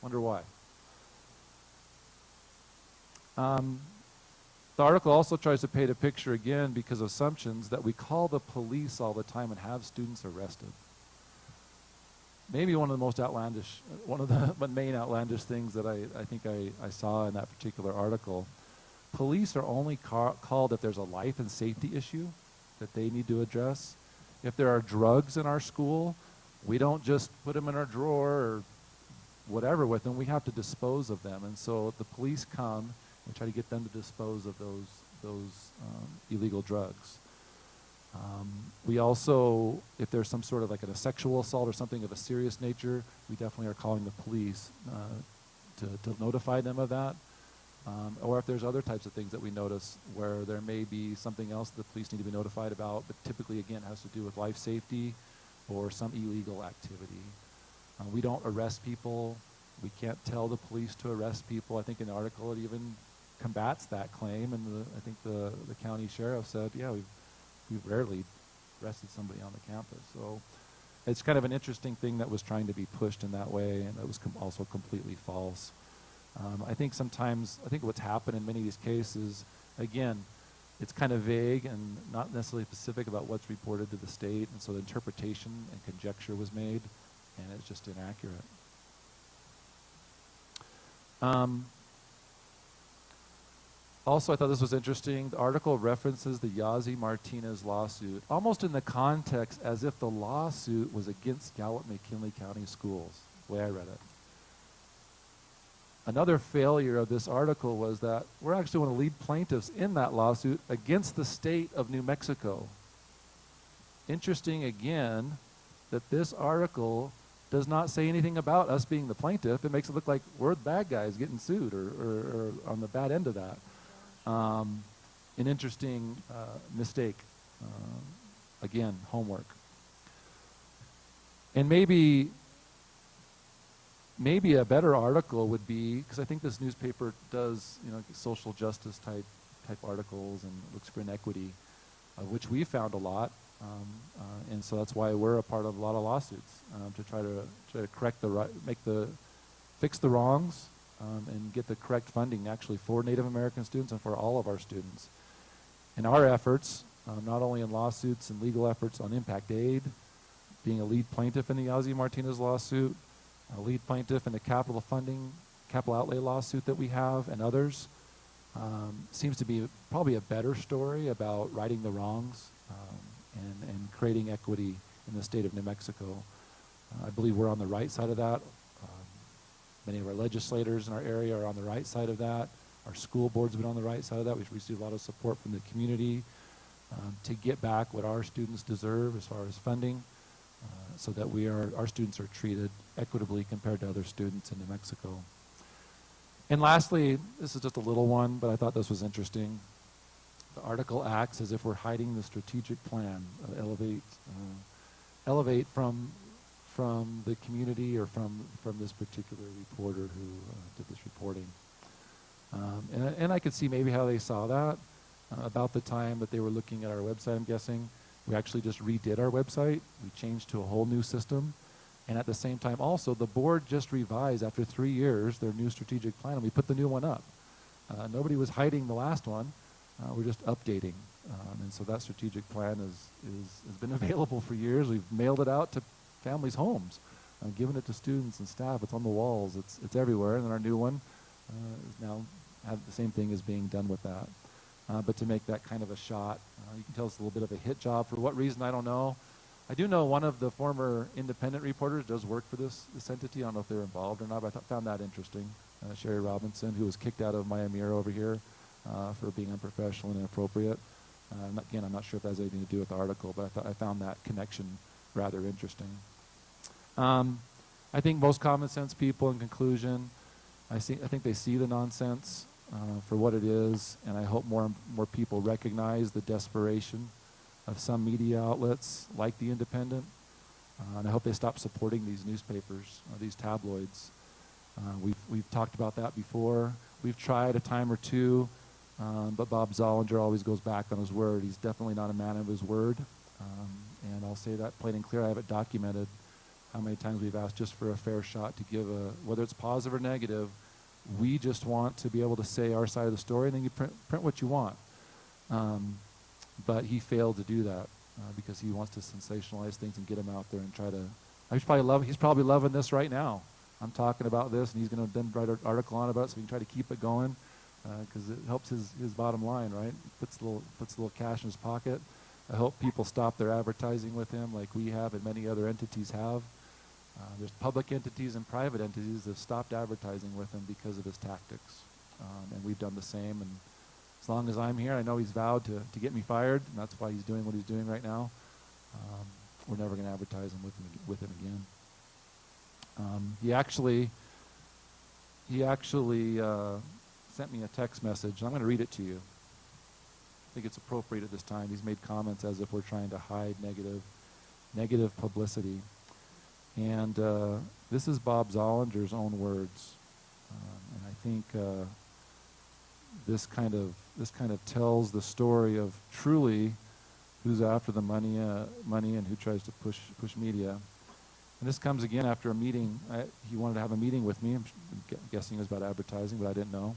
Wonder why. The article also tries to paint a picture again because of assumptions that we call the police all the time and have students arrested. Maybe one of the main outlandish things that I think I saw in that particular article. Police are only called if there's a life and safety issue that they need to address. If there are drugs in our school, we don't just put them in our drawer or whatever with them. We have to dispose of them. And so the police come and try to get them to dispose of those illegal drugs. We also, if there's some sort of like a sexual assault or something of a serious nature, we definitely are calling the police to notify them of that. Or if there's other types of things that we notice where there may be something else the police need to be notified about, but typically, again, has to do with life safety or some illegal activity. We don't arrest people. We can't tell the police to arrest people. I think in the article it even combats that claim, and I think the county sheriff said, yeah, we've rarely arrested somebody on the campus. So it's kind of an interesting thing that was trying to be pushed in that way, and it was also completely false. I think what's happened in many of these cases, again, it's kind of vague and not necessarily specific about what's reported to the state, and so the interpretation and conjecture was made, and it's just inaccurate. Also, I thought this was interesting. The article references the Yazzie Martinez lawsuit, almost in the context as if the lawsuit was against Gallup McKinley County Schools, the way I read it. Another failure of this article was that we're actually one of the lead plaintiffs in that lawsuit against the state of New Mexico. Interesting, again, that this article does not say anything about us being the plaintiff. It makes it look like we're the bad guys getting sued or on the bad end of that. An interesting mistake. Again, homework. And maybe a better article would be, because I think this newspaper does, social justice type articles and looks for inequity, which we found a lot, and so that's why we're a part of a lot of lawsuits to try to correct fix the wrongs, and get the correct funding actually for Native American students and for all of our students. In our efforts, not only in lawsuits and legal efforts on impact aid, being a lead plaintiff in the Yazzie Martinez lawsuit, a lead plaintiff in the capital outlay lawsuit that we have, and others, seems to be probably a better story about righting the wrongs and creating equity in the state of New Mexico. I believe we're on the right side of that. Many of our legislators in our area are on the right side of that. Our school boards have been on the right side of that. We've received a lot of support from the community to get back what our students deserve as far as funding, so that our students are treated equitably compared to other students in New Mexico. And lastly, this is just a little one, but I thought this was interesting. The article acts as if we're hiding the strategic plan of elevate from the community or from this particular reporter who did this reporting. And I could see maybe how they saw that about the time that they were looking at our website, I'm guessing. We actually just redid our website. We changed to a whole new system. And at the same time also, the board just revised after 3 years their new strategic plan, and we put the new one up. Nobody was hiding the last one. We're just updating. And so that strategic plan has been available for years. We've mailed it out to families' homes, given it to students and staff. It's on the walls. It's everywhere. And then our new one is now the same thing is being done with that. But to make that kind of a shot, you can tell it's a little bit of a hit job. For what reason, I don't know. I do know one of the former independent reporters does work for this entity. I don't know if they're involved or not, but I found that interesting. Sherry Robinson, who was kicked out of Miami over here for being unprofessional and inappropriate. Again, I'm not sure if that has anything to do with the article, but I found that connection rather interesting. I think most common sense people, in conclusion, I think they see the nonsense for what it is, and I hope more people recognize the desperation of some media outlets like The Independent, and I hope they stop supporting these newspapers, these tabloids. We've talked about that before. We've tried a time or two, but Bob Zollinger always goes back on his word. He's definitely not a man of his word, and I'll say that plain and clear. I have it documented how many times we've asked just for a fair shot to give whether it's positive or negative. We just want to be able to say our side of the story, and then you print what you want. But he failed to do that because he wants to sensationalize things and get them out there and try to. He's probably loving this right now. I'm talking about this, and he's going to then write an article on about it so we can try to keep it going because it helps his bottom line, right? Puts a little cash in his pocket. I hope people stop their advertising with him like we have and many other entities have. There's public entities and private entities that have stopped advertising with him because of his tactics. And we've done the same. And as long as I'm here, I know he's vowed to get me fired, and that's why he's doing what he's doing right now. We're never going to advertise him with him again. He actually sent me a text message, and I'm going to read it to you. I think it's appropriate at this time. He's made comments as if we're trying to hide negative publicity. And this is Bob Zollinger's own words. And I think this kind of tells the story of truly who's after the money and who tries to push media. And this comes again after a meeting. He wanted to have a meeting with me. I'm guessing it was about advertising, but I didn't know.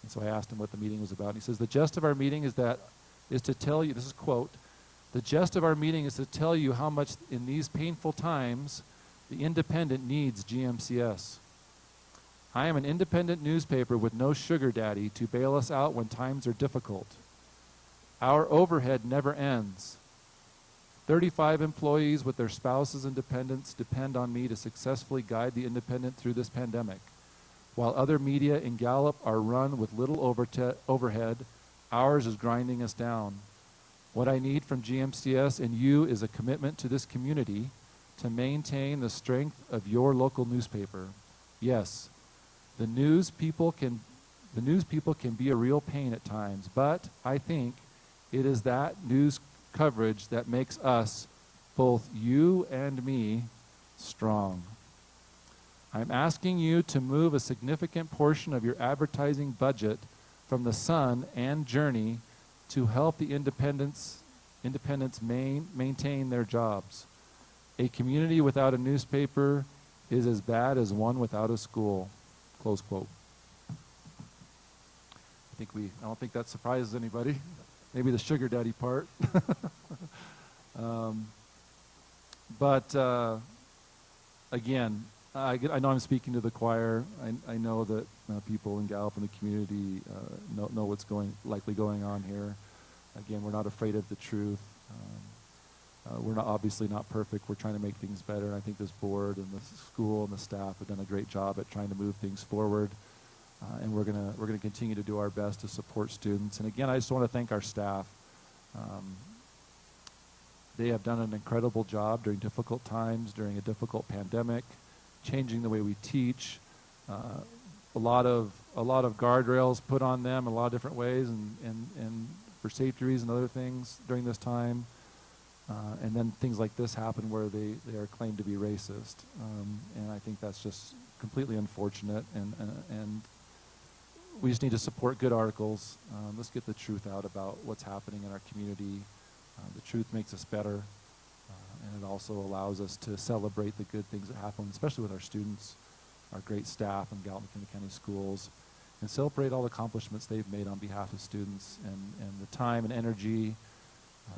And so I asked him what the meeting was about. And he says, the gist of our meeting is to tell you, this is a quote, the gist of our meeting is to tell you how much in these painful times the Independent needs GMCS. I am an independent newspaper with no sugar daddy to bail us out when times are difficult. Our overhead never ends. 35 employees with their spouses and dependents depend on me to successfully guide the Independent through this pandemic. While other media in Gallup are run with little overhead, ours is grinding us down. What I need from GMCS and you is a commitment to this community to maintain the strength of your local newspaper. Yes, the news people can be a real pain at times, but I think it is that news coverage that makes us, both you and me, strong. I'm asking you to move a significant portion of your advertising budget from the Sun and Journey to help the independents maintain their jobs. A community without a newspaper is as bad as one without a school. Close quote. I don't think that surprises anybody. Maybe the sugar daddy part. But again, I know I'm speaking to the choir. I know that people in Gallup and the community know what's likely going on here. Again, we're not afraid of the truth. We're obviously not perfect. We're trying to make things better. And I think this board and the school and the staff have done a great job at trying to move things forward. And we're gonna continue to do our best to support students. And again, I just want to thank our staff. They have done an incredible job during difficult times, during a difficult pandemic, changing the way we teach. A lot of guardrails put on them in a lot of different ways, and for safety reasons and other things during this time. And then things like this happen where they are claimed to be racist. And I think that's just completely unfortunate. And we just need to support good articles. Let's get the truth out about what's happening in our community. The truth makes us better. And it also allows us to celebrate the good things that happen, especially with our students, our great staff in Gallup McKinley County Schools, and celebrate all the accomplishments they've made on behalf of students and the time and energy,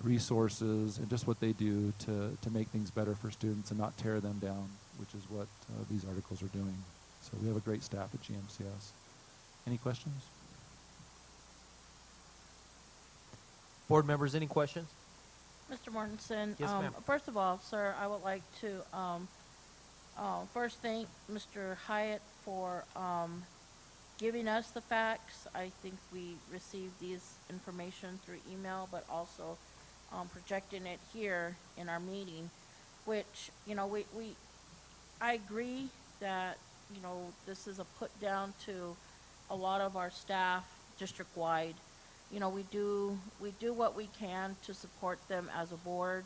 resources, and just what they do to make things better for students and not tear them down, which is what these articles are doing. So we have a great staff at GMCS. Any questions? Board members, any questions? Mr. Mortensen, Yes, ma'am. first of all, sir, I would like to first thank Mr. Hyatt for giving us the facts. I think we received these information through email, but also projecting it here in our meeting, which, I agree that, this is a put down to a lot of our staff district-wide. We do what we can to support them as a board,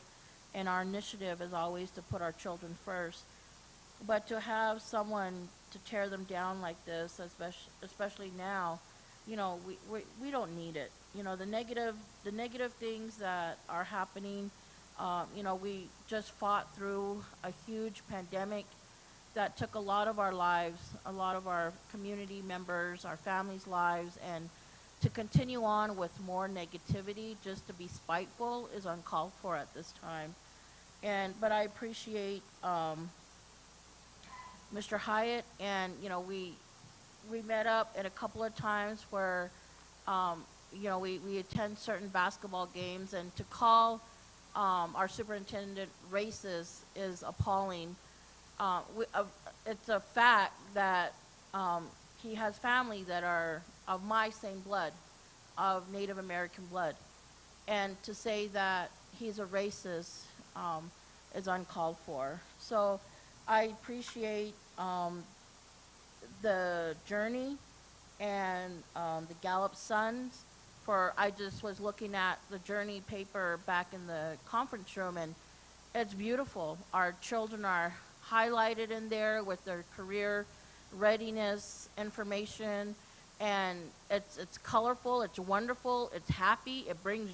and our initiative is always to put our children first. But to have someone to tear them down like this, especially now, we don't need it. The negative things that are happening, we just fought through a huge pandemic that took a lot of our lives, a lot of our community members, our families' lives, and to continue on with more negativity just to be spiteful is uncalled for at this time. But I appreciate Mr. Hyatt, and we met up at a couple of times where we attend certain basketball games, and to call our superintendent racist is appalling. It's a fact that he has family that are of my same blood, of Native American blood. And to say that he's a racist is uncalled for. So I appreciate the journey and the Gallup Sons I just was looking at the journey paper back in the conference room, and it's beautiful. Our children are highlighted in there with their career readiness information, and it's colorful, it's wonderful, it's happy, it brings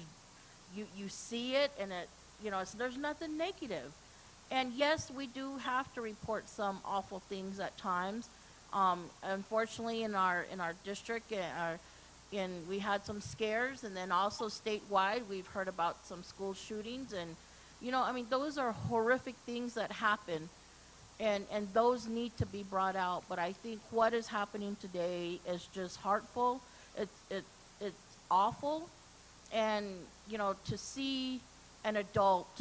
you see it, and there's nothing negative. And yes, we do have to report some awful things at times. Unfortunately, in our district, we had some scares, and then also statewide, we've heard about some school shootings, and those are horrific things that happen, and those need to be brought out. But I think what is happening today is just heartful. It's awful, and to see an adult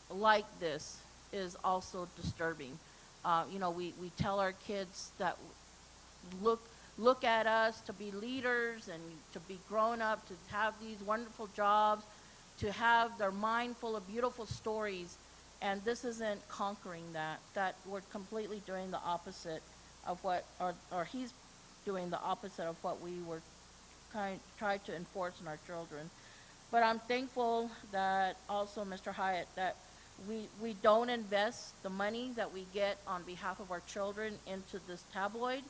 like this is also disturbing. We tell our kids that look at us to be leaders and to be grown up, to have these wonderful jobs, to have their mind full of beautiful stories, and this isn't conquering that we're completely doing the opposite of what, or he's doing the opposite of what we were tried to enforce in our children. But I'm thankful that also, Mr. Hyatt, that we don't invest the money that we get on behalf of our children into this tabloid.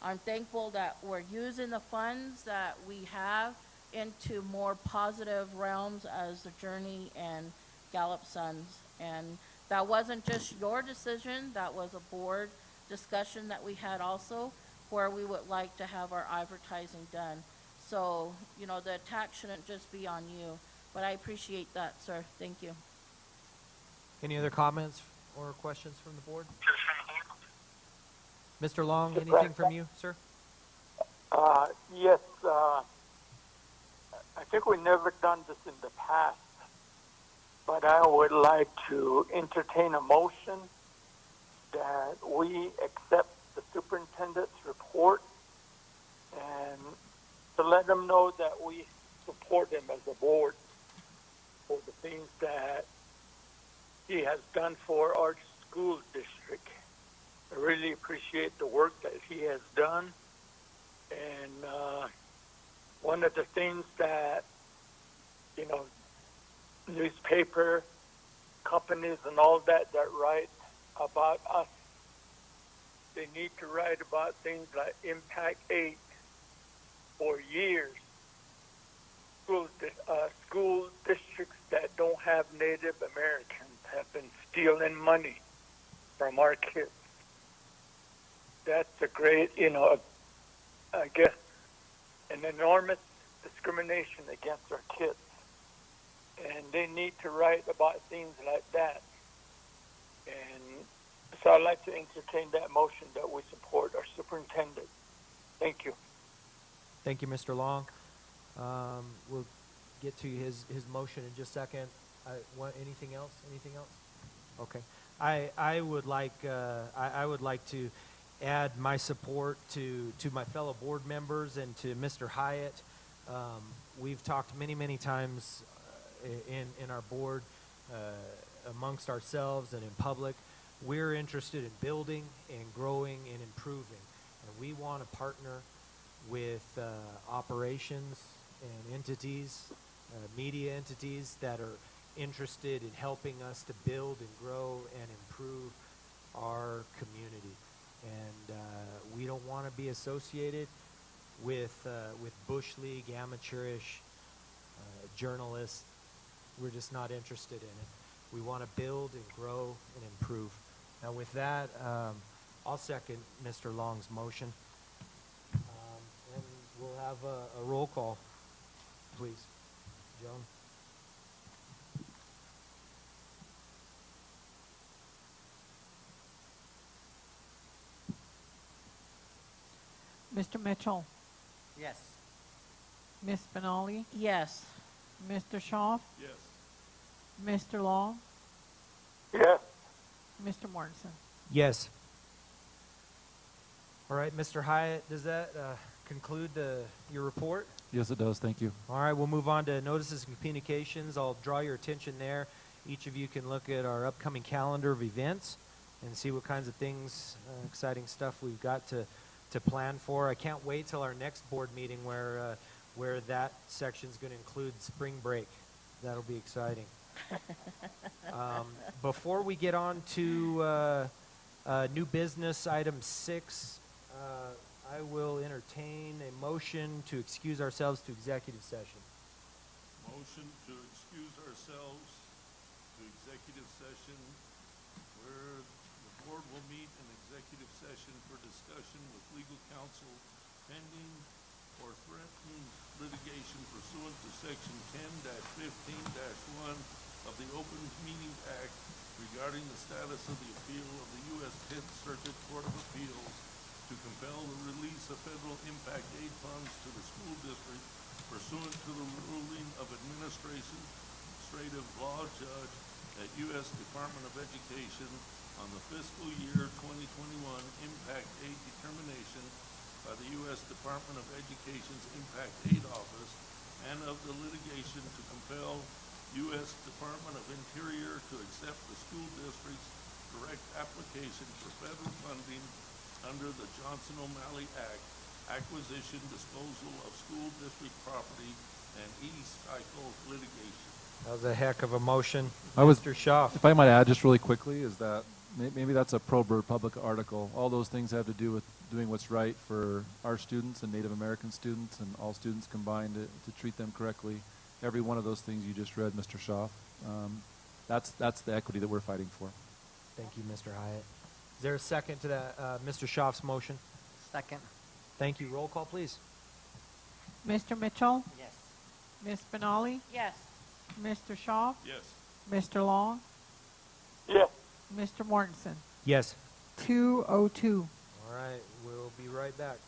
I'm thankful that we're using the funds that we have into more positive realms as the Journey and Gallup Sons. And that wasn't just your decision, that was a board discussion that we had also, where we would like to have our advertising done. So, the attack shouldn't just be on you. But I appreciate that, sir. Thank you. Any other comments or questions from the board? Mr. Long, Mr. anything from President? you, sir? Yes, I think we've never done this in the past, but I would like to entertain a motion that we accept the superintendent's report and to let them know that we support him as a board for the things that he has done for our school district. I really appreciate the work that he has done. And one of the things that, newspaper companies and all that write about us, they need to write about things like Impact 8 for years. School districts that don't have Native Americans have been stealing money from our kids. That's a great, I guess, an enormous discrimination against our kids. And they need to write about things like that. And so I'd like to entertain that motion that we support our superintendent. Thank you. Thank you, Mr. Long. We'll get to his motion in just a second. Anything else? Anything else? Okay. I would like to add my support to my fellow board members and to Mr. Hyatt. We've talked many times in our board amongst ourselves and in public. We're interested in building and growing and improving, and we want to partner with operations and entities, media entities that are interested in helping us to build and grow and improve our community. And we don't want to be associated with Bush League amateurish journalists. We're just not interested in it. We want to build and grow and improve. Now with that, I'll second Mr. Long's motion. And we'll have a roll call, please. Joan? Mr. Mitchell, Yes. Ms. Benali, Yes. Mr. Shaw, Yes. Mr. Long, Yes. Mr. Mortensen. Yes. All right, Mr. Hyatt, does that conclude your report? Yes, it does. Thank you. All right, we'll move on to notices and communications. I'll draw your attention there. Each of you can look at our upcoming calendar of events and see what kinds of things, exciting stuff we've got to plan for. I can't wait till our next board meeting where that section is going to include spring break. That'll be exciting. Before we get on to new business item 6, I will entertain a motion to excuse ourselves to executive session. Motion to excuse ourselves to executive session where the board will meet in executive session for discussion with legal counsel pending or threatened litigation pursuant to section 10-15-1 of the Open Meeting Act regarding the status of the appeal of the U.S. 10th Circuit Court of Appeals to compel the release of federal impact aid funds to the school district pursuant to the ruling of administrative law judge at U.S. Department of Education on the fiscal year 2021 impact aid determination by the U.S. Department of Education's Impact Aid Office and of the litigation to compel U.S. Department of Interior to accept the school district's direct application for federal funding under the Johnson-O'Malley Act, acquisition, disposal of school district property, and e-cycle litigation. That was a heck of a motion. I was- Mr. Schaaf. If I might add just really quickly, is that maybe that's a pro-bird public article. All those things have to do with doing what's right for our students and Native American students and all students combined to treat them correctly. Every one of those things you just read, Mr. Schaaf, that's the equity that we're fighting for. Thank you, Mr. Hyatt. Is there a second to that, Mr. Schaaf's motion? Second. Thank you. Roll call, please. Mr. Mitchell, Yes. Ms. Benali, Yes. Mr. Shaw, Yes. Mr. Long, Yes. Mr. Mortensen. Yes. 202. All right, we'll be right back.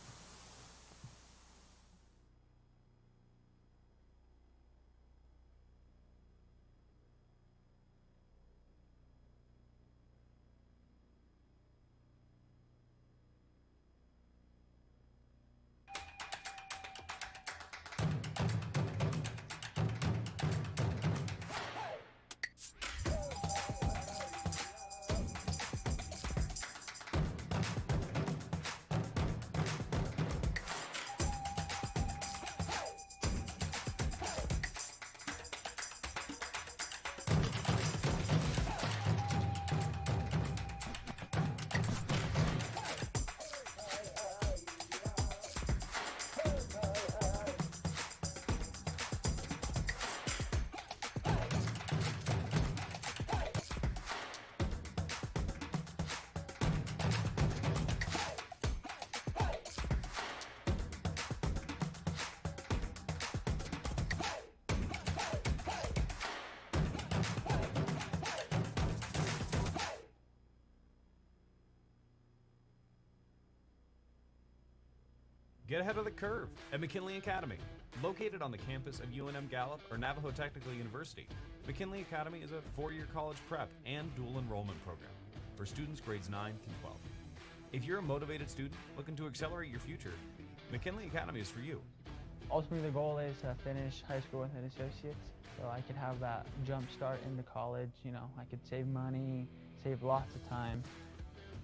Get ahead of the curve at McKinley Academy. Located on the campus of UNM Gallup or Navajo Technical University, McKinley Academy is a 4-year college prep and dual enrollment program for students grades 9 through 12. If you're a motivated student looking to accelerate your future, McKinley Academy is for you. Ultimately, the goal is to finish high school with an associate's so I could have that jump start into college. You know, I could save money, save lots of time.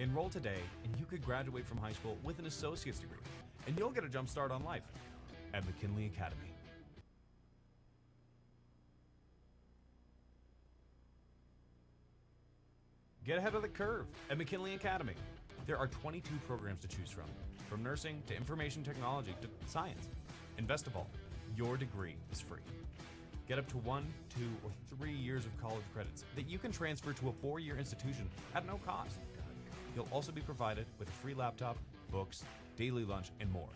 Enroll today and you could graduate from high school with an associate's degree, and you'll get a jump start on life at McKinley Academy. Get ahead of the curve at McKinley Academy. There are 22 programs to choose from nursing to information technology to science. And best of all, your degree is free. Get up to 1, 2, or 3 years of college credits that you can transfer to a 4-year institution at no cost. You'll also be provided with a free laptop, books, daily lunch, and more.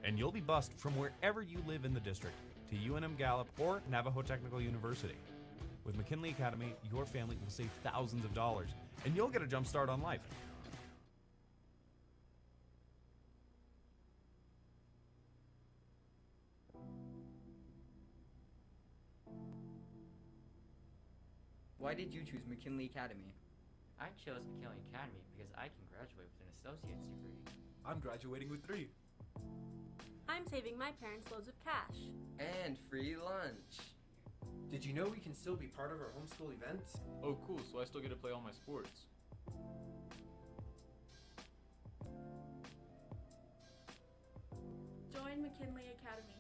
And you'll be bused from wherever you live in the district to UNM Gallup or Navajo Technical University. With McKinley Academy, your family will save thousands of dollars, and you'll get a jump start on life. Why did you choose McKinley Academy? I chose McKinley Academy because I can graduate with an associate's degree. I'm graduating with 3. I'm saving my parents loads of cash. And free lunch. Did you know we can still be part of our homeschool events? Oh, cool, so I still get to play all my sports. Join McKinley Academy.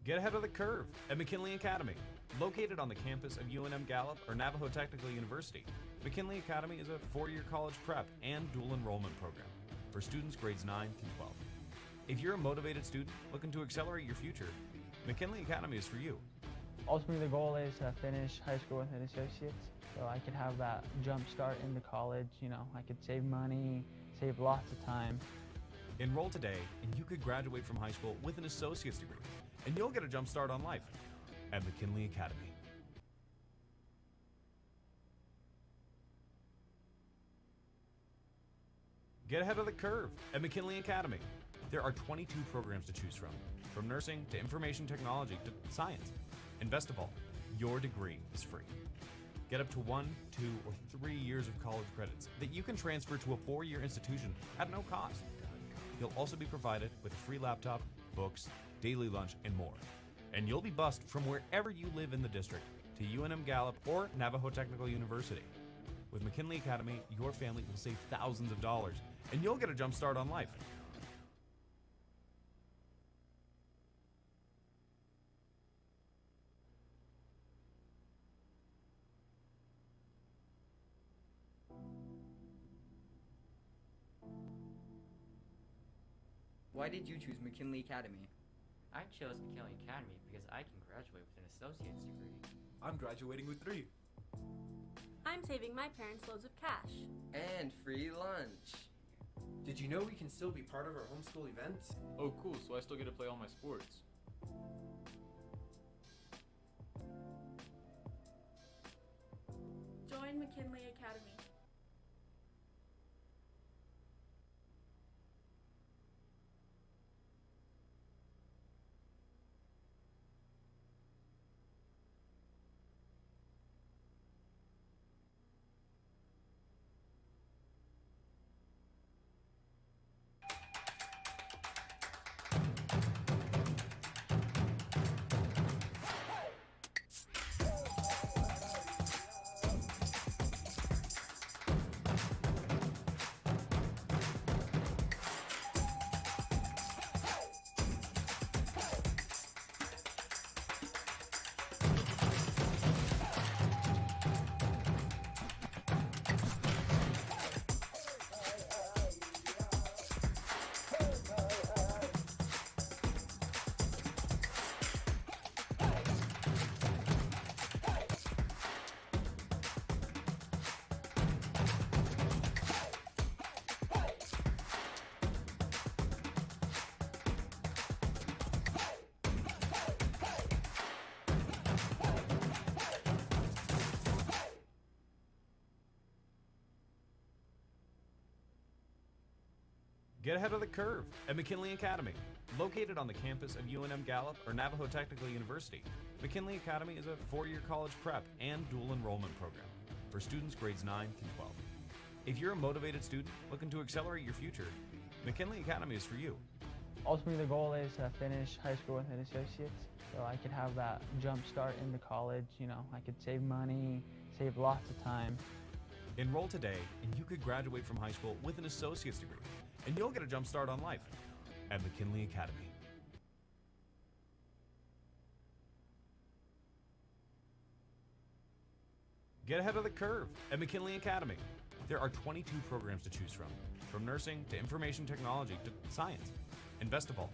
Get ahead of the curve at McKinley Academy. Located on the campus of UNM Gallup or Navajo Technical University, McKinley Academy is a 4-year college prep and dual enrollment program for students grades 9 through 12. If you're a motivated student looking to accelerate your future, McKinley Academy is for you. Ultimately, the goal is to finish high school with an associate's, so I could have that jump start into college. You know, I could save money, save lots of time. Enroll today and you could graduate from high school with an associate's degree, and you'll get a jump start on life at McKinley Academy. Get ahead of the curve at McKinley Academy. There are 22 programs to choose from nursing to information technology to science. And best of all, your degree is free. Get up to 1, 2, or 3 years of college credits that you can transfer to a 4-year institution at no cost. You'll also be provided with a free laptop, books, daily lunch, and more. And you'll be bused from wherever you live in the district to UNM Gallup or Navajo Technical University. With McKinley Academy, your family will save thousands of dollars, and you'll get a jump start on life. Why did you choose McKinley Academy? I chose McKinley Academy because I can graduate with an associate's degree. I'm graduating with 3. I'm saving my parents loads of cash. And free lunch. Did you know we can still be part of our homeschool events? Oh, cool, so I still get to play all my sports. Join McKinley Academy. Get ahead of the curve at McKinley Academy. Located on the campus of UNM Gallup or Navajo Technical University, McKinley Academy is a 4-year college prep and dual enrollment program for students grades 9 through 12. If you're a motivated student looking to accelerate your future, McKinley Academy is for you. Ultimately, the goal is to finish high school with an associate's, so I could have that jump start into college. You know, I could save money, save lots of time. Enroll today, and you could graduate from high school with an associate's degree, and you'll get a jump start on life at McKinley Academy. Get ahead of the curve at McKinley Academy. There are 22 programs to choose from nursing to information technology to science. And best of all,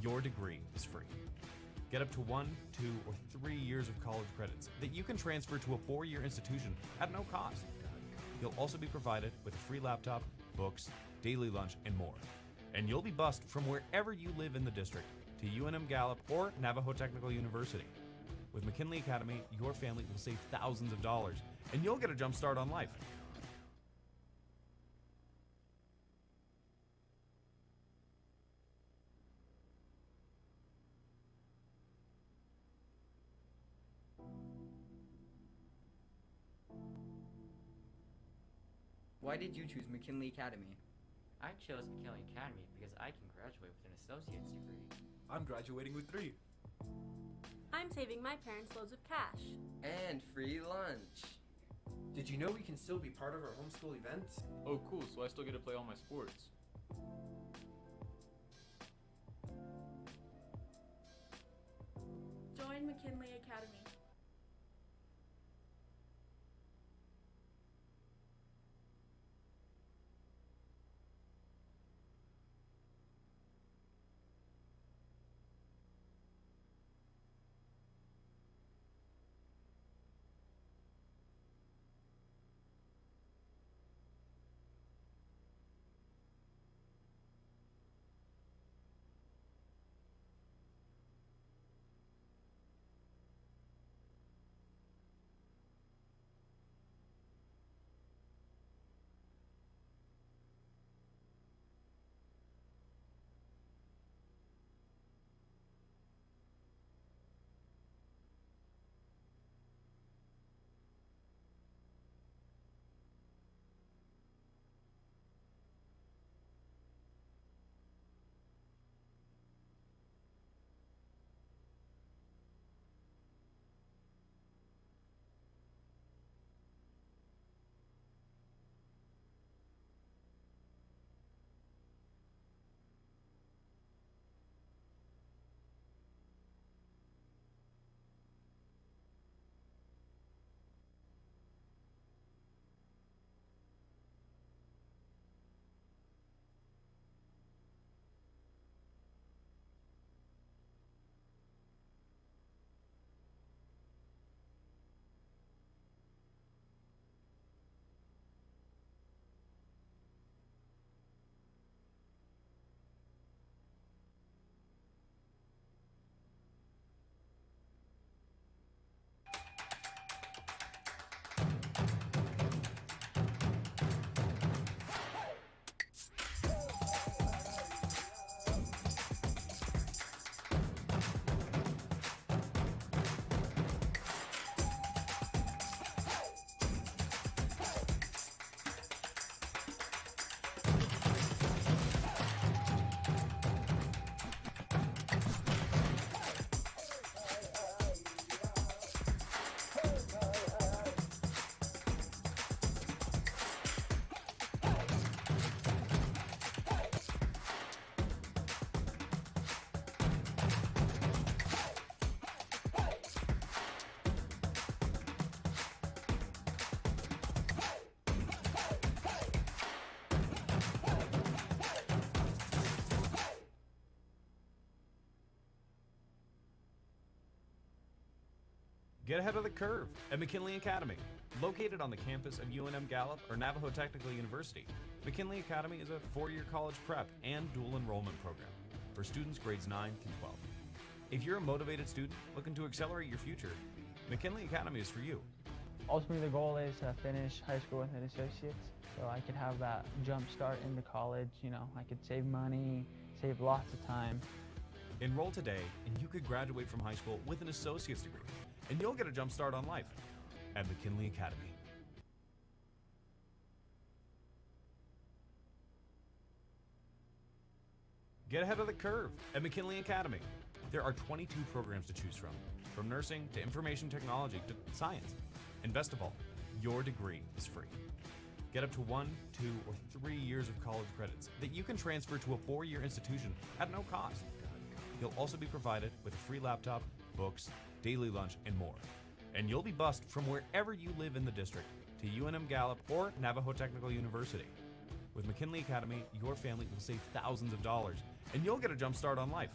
your degree is free. Get up to 1, 2, or 3 years of college credits that you can transfer to a 4-year institution at no cost. You'll also be provided with a free laptop, books, daily lunch, and more. And you'll be bused from wherever you live in the district to UNM Gallup or Navajo Technical University. With McKinley Academy, your family will save thousands of dollars, and you'll get a jump start on life. Why did you choose McKinley Academy? I chose McKinley Academy because I can graduate with an associate's degree. I'm graduating with 3. I'm saving my parents loads of cash. And free lunch. Did you know we can still be part of our homeschool events? Oh, cool, so I still get to play all my sports. Join McKinley Academy. Get ahead of the curve at McKinley Academy. Located on the campus of UNM Gallup or Navajo Technical University, McKinley Academy is a 4-year college prep and dual enrollment program for students grades 9 through 12. If you're a motivated student looking to accelerate your future, McKinley Academy is for you. Ultimately, the goal is to finish high school with an associate's, so I could have that jump start into college. You know, I could save money, save lots of time. Enroll today, and you could graduate from high school with an associate's degree, and you'll get a jump start on life at McKinley Academy. Get ahead of the curve at McKinley Academy. There are 22 programs to choose from nursing to information technology to science. And best of all, your degree is free. Get up to 1, 2, or 3 years of college credits that you can transfer to a 4-year institution at no cost. You'll also be provided with a free laptop, books, daily lunch, and more. And you'll be bused from wherever you live in the district to UNM Gallup or Navajo Technical University. With McKinley Academy, your family will save thousands of dollars, and you'll get a jump start on life.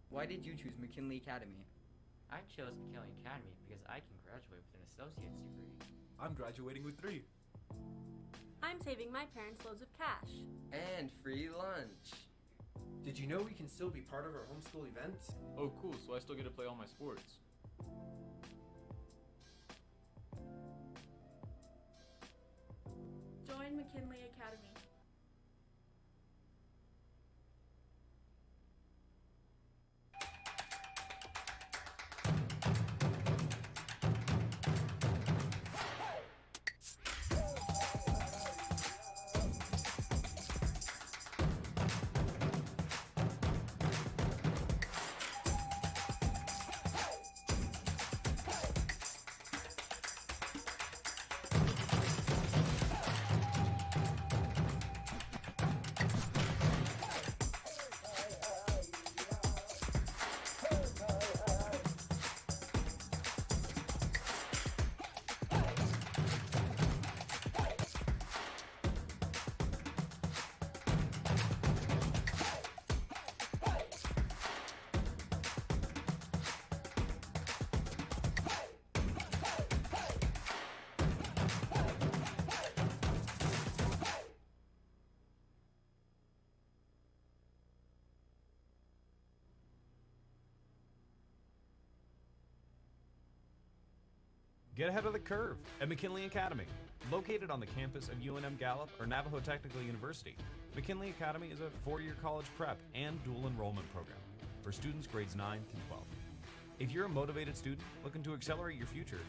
Why did you choose McKinley Academy? I chose McKinley Academy because I can graduate with an associate's degree. I'm graduating with 3. I'm saving my parents loads of cash. And free lunch. Did you know we can still be part of our homeschool events? Oh, cool, so I still get to play all my sports. Join McKinley Academy. Get ahead of the curve at McKinley Academy. Located on the campus of UNM Gallup or Navajo Technical University, McKinley Academy is a 4-year college prep and dual enrollment program for students grades 9 through 12. If you're a motivated student looking to accelerate your future,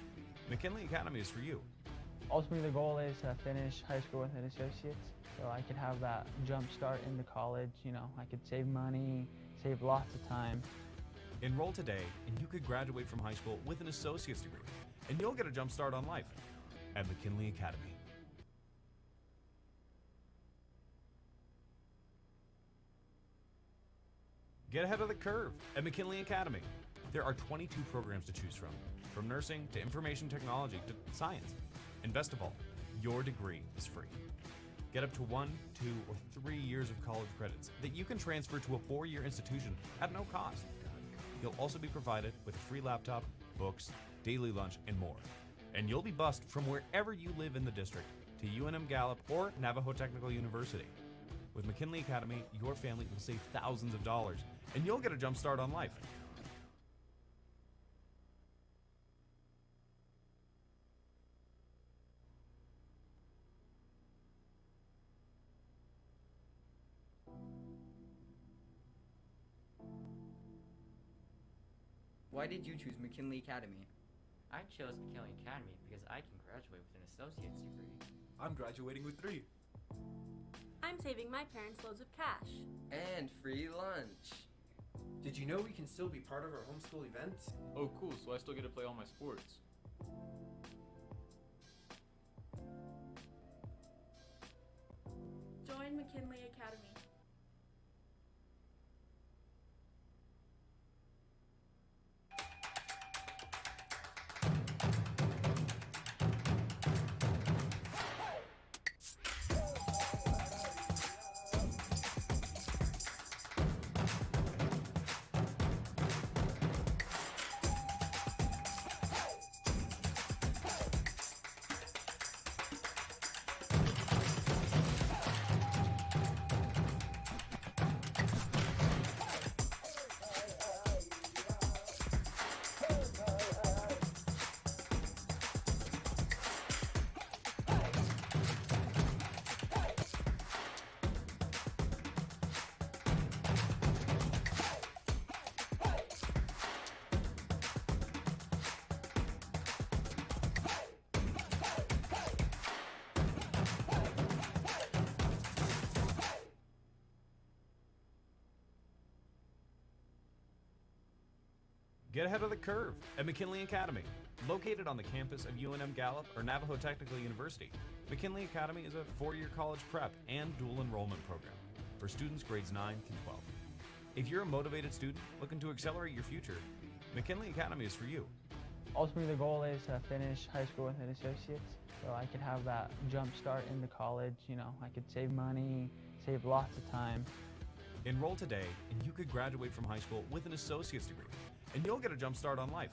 McKinley Academy is for you. Ultimately, the goal is to finish high school with an associate's, so I could have that jump start into college. You know, I could save money, save lots of time. Enroll today and you could graduate from high school with an associate's degree, and you'll get a jump start on life at McKinley Academy. Get ahead of the curve at McKinley Academy. There are 22 programs to choose from nursing to information technology to science. And best of all, your degree is free. Get up to 1, 2, or 3 years of college credits that you can transfer to a 4-year institution at no cost. You'll also be provided with a free laptop, books, daily lunch, and more. And you'll be bused from wherever you live in the district to UNM Gallup or Navajo Technical University. With McKinley Academy, your family will save thousands of dollars, and you'll get a jump start on life. Why did you choose McKinley Academy? I chose McKinley Academy because I can graduate with an associate's degree. I'm graduating with 3. I'm saving my parents loads of cash. And free lunch. Did you know we can still be part of our homeschool events? Oh, cool, so I still get to play all my sports. Join McKinley Academy. Get ahead of the curve at McKinley Academy. Located on the campus of UNM Gallup or Navajo Technical University, McKinley Academy is a 4-year college prep and dual enrollment program for students grades 9 through 12. If you're a motivated student looking to accelerate your future, McKinley Academy is for you. Ultimately, the goal is to finish high school with an associate's, so I could have that jump start into college. You know, I could save money, save lots of time. Enroll today and you could graduate from high school with an associate's degree, and you'll get a jump start on life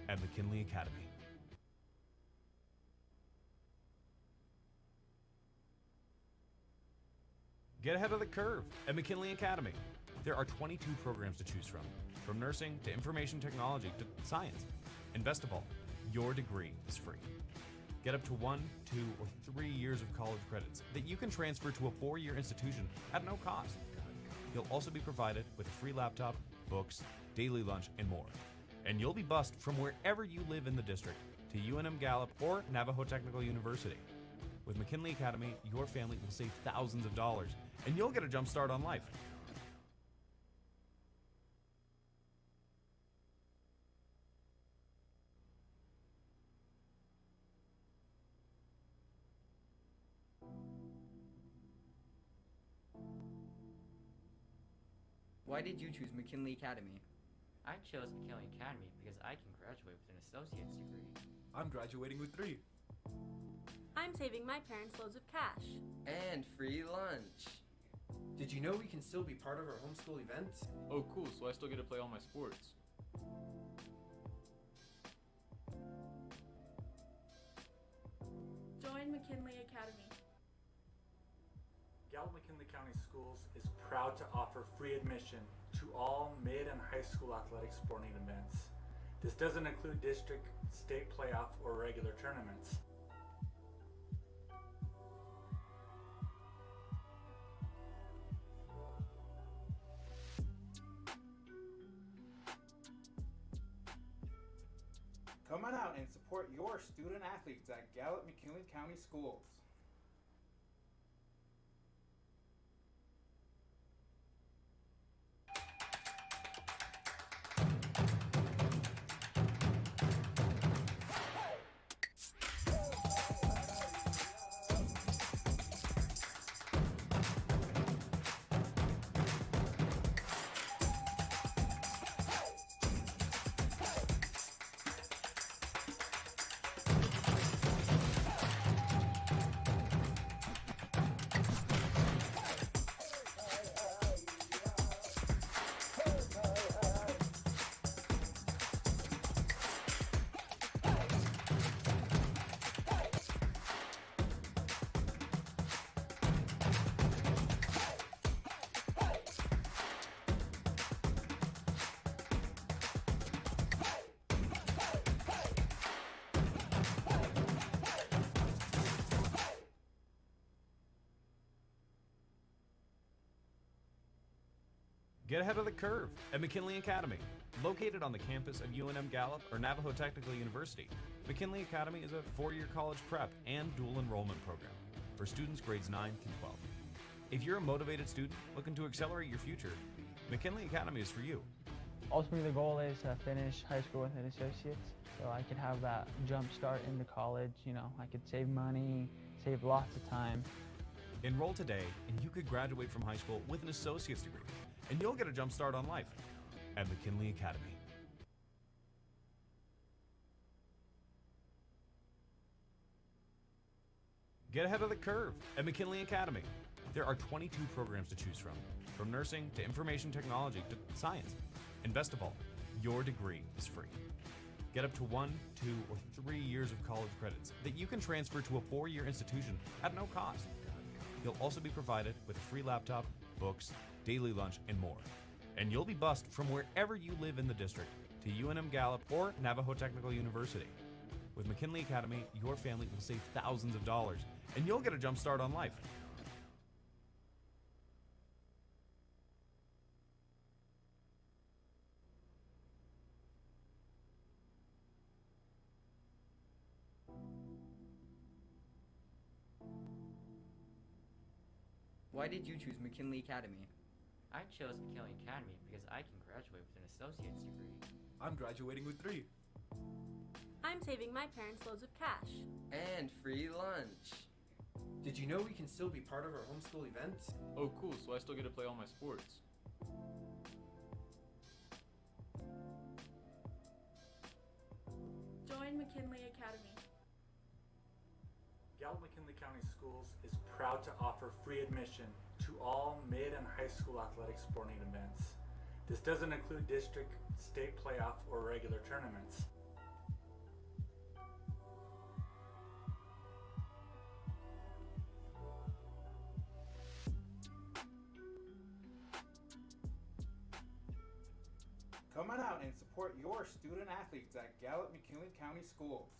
at McKinley Academy. Get ahead of the curve at McKinley Academy. There are 22 programs to choose from nursing to information technology to science. And best of all, your degree is free. Get up to 1, 2, or 3 years of college credits that you can transfer to a 4-year institution at no cost. You'll also be provided with a free laptop, books, daily lunch, and more. And you'll be bused from wherever you live in the district to UNM Gallup or Navajo Technical University. With McKinley Academy, your family will save thousands of dollars, and you'll get a jump start on life. Why did you choose McKinley Academy? I chose McKinley Academy because I can graduate with an associate's degree. I'm graduating with 3. I'm saving my parents loads of cash. And free lunch. Did you know we can still be part of our homeschool events? Oh, cool, so I still get to play all my sports. Join McKinley Academy. Gallup McKinley County Schools is proud to offer free admission to all mid and high school athletic sporting events. This doesn't include district, state playoff, or regular tournaments. Come on out and support your student athletes at Gallup McKinley County Schools. Get ahead of the curve at McKinley Academy. Located on the campus of UNM Gallup or Navajo Technical University, McKinley Academy is a 4-year college prep and dual enrollment program for students grades 9 through 12. If you're a motivated student looking to accelerate your future, McKinley Academy is for you. Ultimately, the goal is to finish high school with an associate's, so I could have that jump start into college. You know, I could save money, save lots of time. Enroll today and you could graduate from high school with an associate's degree, and you'll get a jump start on life at McKinley Academy. Get ahead of the curve at McKinley Academy. There are 22 programs to choose from nursing to information technology to science. And best of all, your degree is free. Get up to 1, 2, or 3 years of college credits that you can transfer to a 4-year institution at no cost. You'll also be provided with a free laptop, books, daily lunch, and more. And you'll be bused from wherever you live in the district to UNM Gallup or Navajo Technical University. With McKinley Academy, your family will save thousands of dollars, and you'll get a jump start on life. Why did you choose McKinley Academy? I chose McKinley Academy because I can graduate with an associate's degree. I'm graduating with 3. I'm saving my parents loads of cash. And free lunch. Did you know we can still be part of our homeschool events? Oh, cool, so I still get to play all my sports. Join McKinley Academy. Gallup McKinley County Schools is proud to offer free admission to all mid and high school athletic sporting events. This doesn't include district, state playoff, or regular tournaments. Come on out and support your student athletes at Gallup McKinley County Schools.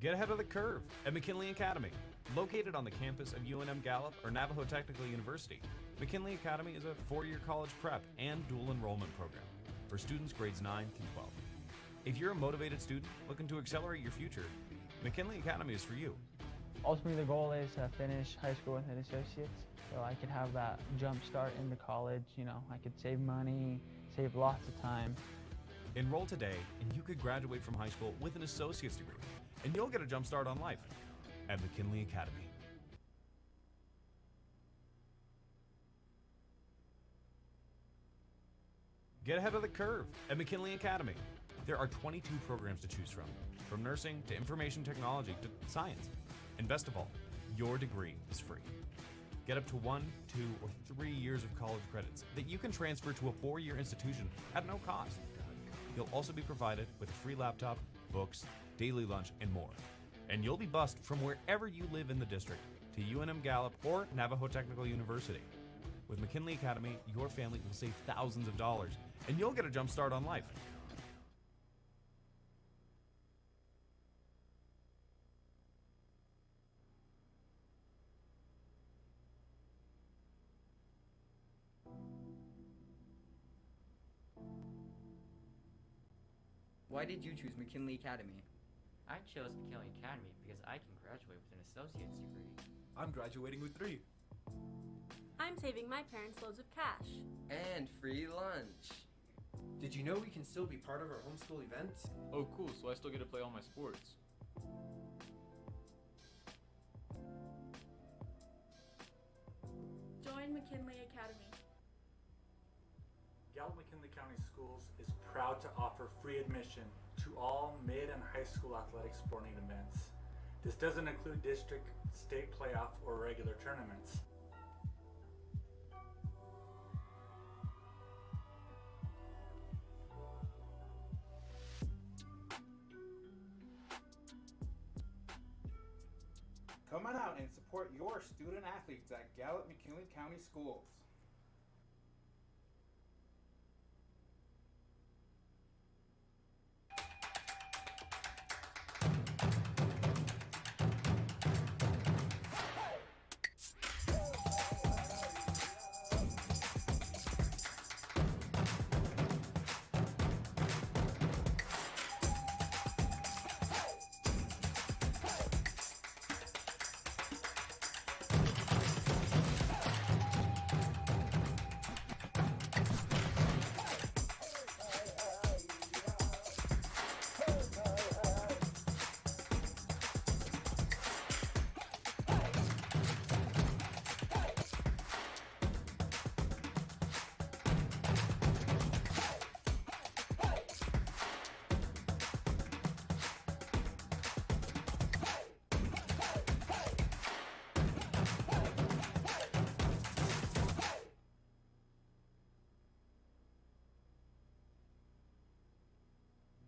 Get ahead of the curve at McKinley Academy. Located on the campus of UNM Gallup or Navajo Technical University, McKinley Academy is a 4-year college prep and dual enrollment program for students grades 9 through 12. If you're a motivated student looking to accelerate your future, McKinley Academy is for you. Ultimately, the goal is to finish high school with an associate's, so I could have that jump start into college. You know, I could save money, save lots of time. Enroll today and you could graduate from high school with an associate's degree, and you'll get a jump start on life at McKinley Academy. Get ahead of the curve at McKinley Academy. There are 22 programs to choose from nursing to information technology to science. And best of all, your degree is free. Get up to 1, 2, or 3 years of college credits that you can transfer to a 4-year institution at no cost. You'll also be provided with a free laptop, books, daily lunch, and more. And you'll be bused from wherever you live in the district to UNM Gallup or Navajo Technical University. With McKinley Academy, your family will save thousands of dollars, and you'll get a jump start on life. Why did you choose McKinley Academy? I chose McKinley Academy because I can graduate with an associate's degree. I'm graduating with 3. I'm saving my parents loads of cash. And free lunch. Did you know we can still be part of our homeschool events? Oh, cool, so I still get to play all my sports. Join McKinley Academy. Gallup McKinley County Schools is proud to offer free admission to all mid and high school athletic sporting events. This doesn't include district, state playoff, or regular tournaments. Come on out and support your student athletes at Gallup McKinley County Schools.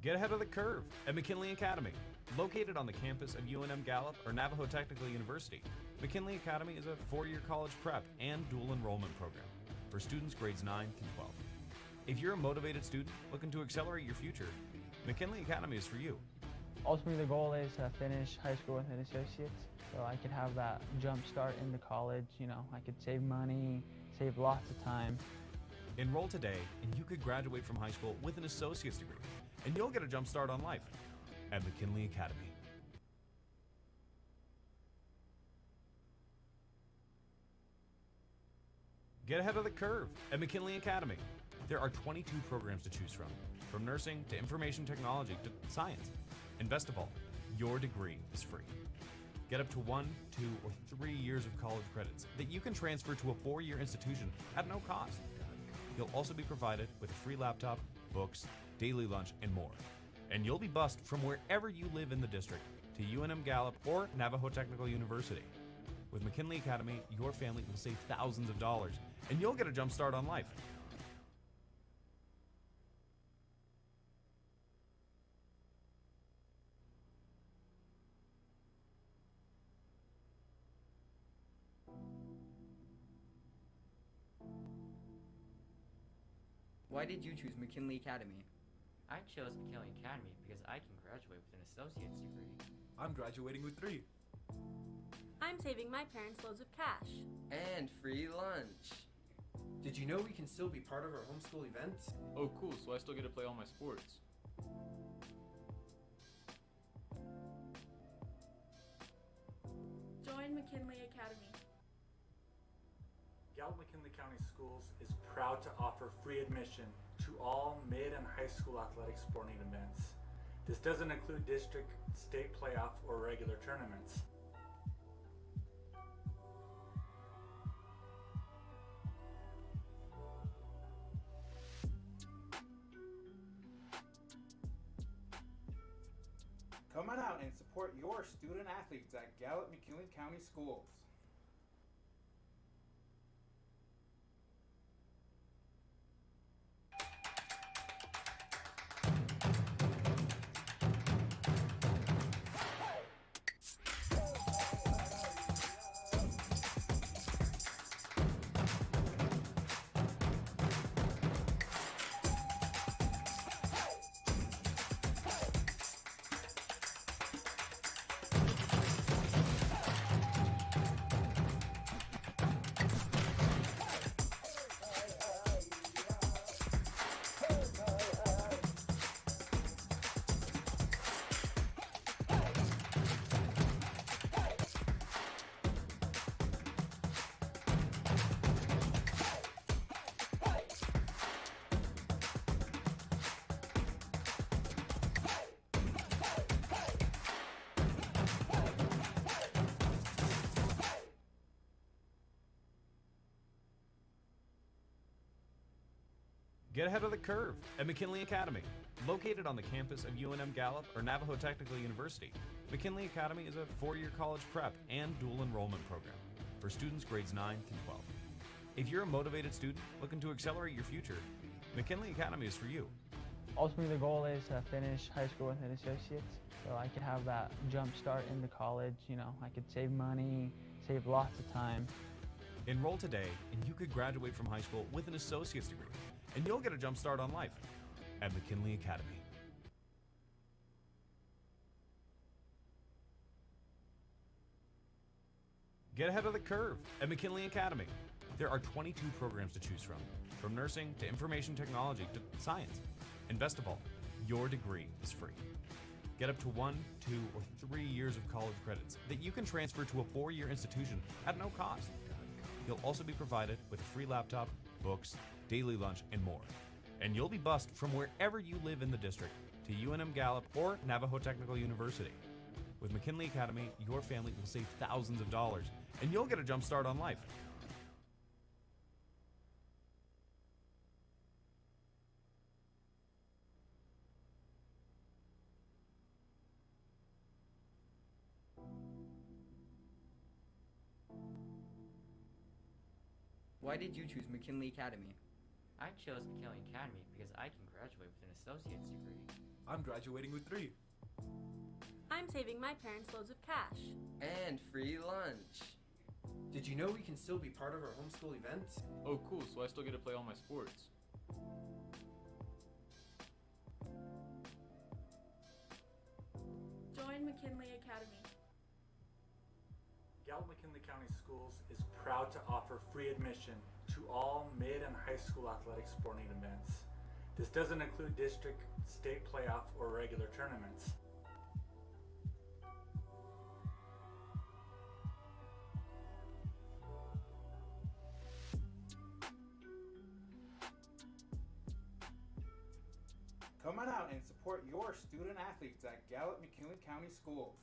Get ahead of the curve at McKinley Academy. Located on the campus of UNM Gallup or Navajo Technical University, McKinley Academy is a four-year college prep and dual enrollment program for students grades 9 through 12. If you're a motivated student looking to accelerate your future, McKinley Academy is for you. Ultimately, the goal is to finish high school with an associate's, so I could have that jump start into college. You know, I could save money, save lots of time. Enroll today and you could graduate from high school with an associate's degree, and you'll get a jump start on life at McKinley Academy. Get ahead of the curve at McKinley Academy. There are 22 programs to choose from nursing to information technology to science. And best of all, your degree is free. Get up to 1, 2, or 3 years of college credits that you can transfer to a four-year institution at no cost. You'll also be provided with a free laptop, books, daily lunch, and more. And you'll be bused from wherever you live in the district to UNM Gallup or Navajo Technical University. With McKinley Academy, your family will save thousands of dollars, and you'll get a jump start on life. Why did you choose McKinley Academy? I chose McKinley Academy because I can graduate with an associate's degree. I'm graduating with 3. I'm saving my parents loads of cash. And free lunch. Did you know we can still be part of our homeschool events? Oh, cool, so I still get to play all my sports. Join McKinley Academy. Gallup McKinley County Schools is proud to offer free admission to all mid and high school athletic sporting events. This doesn't include district, state playoff, or regular tournaments. Come on out and support your student athletes at Gallup McKinley County Schools. Get ahead of the curve at McKinley Academy. Located on the campus of UNM Gallup or Navajo Technical University, McKinley Academy is a four-year college prep and dual enrollment program for students grades 9 through 12. If you're a motivated student looking to accelerate your future, McKinley Academy is for you. Ultimately, the goal is to finish high school with an associate's, so I could have that jump start into college. You know, I could save money, save lots of time. Enroll today and you could graduate from high school with an associate's degree, and you'll get a jump start on life at McKinley Academy. Get ahead of the curve at McKinley Academy. There are 22 programs to choose from nursing to information technology to science. And best of all, your degree is free. Get up to 1, 2, or 3 years of college credits that you can transfer to a four-year institution at no cost. You'll also be provided with a free laptop, books, daily lunch, and more. And you'll be bused from wherever you live in the district to UNM Gallup or Navajo Technical University. With McKinley Academy, your family will save thousands of dollars, and you'll get a jump start on life. Why did you choose McKinley Academy? I chose McKinley Academy because I can graduate with an associate's degree. I'm graduating with 3. I'm saving my parents loads of cash. And free lunch. Did you know we can still be part of our homeschool events? Oh, cool, so I still get to play all my sports. Join McKinley Academy. Gallup McKinley County Schools is proud to offer free admission to all mid and high school athletic sporting events. This doesn't include district, state playoff, or regular tournaments. Come on out and support your student athletes at Gallup McKinley County Schools.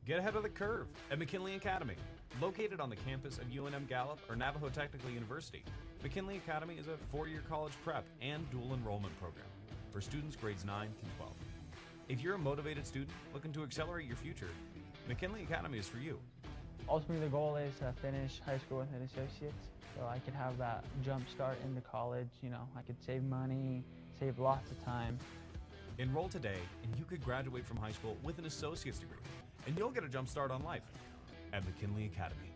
Get ahead of the curve at McKinley Academy. Located on the campus of UNM Gallup or Navajo Technical University, McKinley Academy is a 4-year college prep and dual enrollment program for students grades 9 through 12. If you're a motivated student looking to accelerate your future, McKinley Academy is for you. Ultimately, the goal is to finish high school with an associate's, so I could have that jump start into college. You know, I could save money, save lots of time. Enroll today and you could graduate from high school with an associate's degree, and you'll get a jump start on life at McKinley Academy.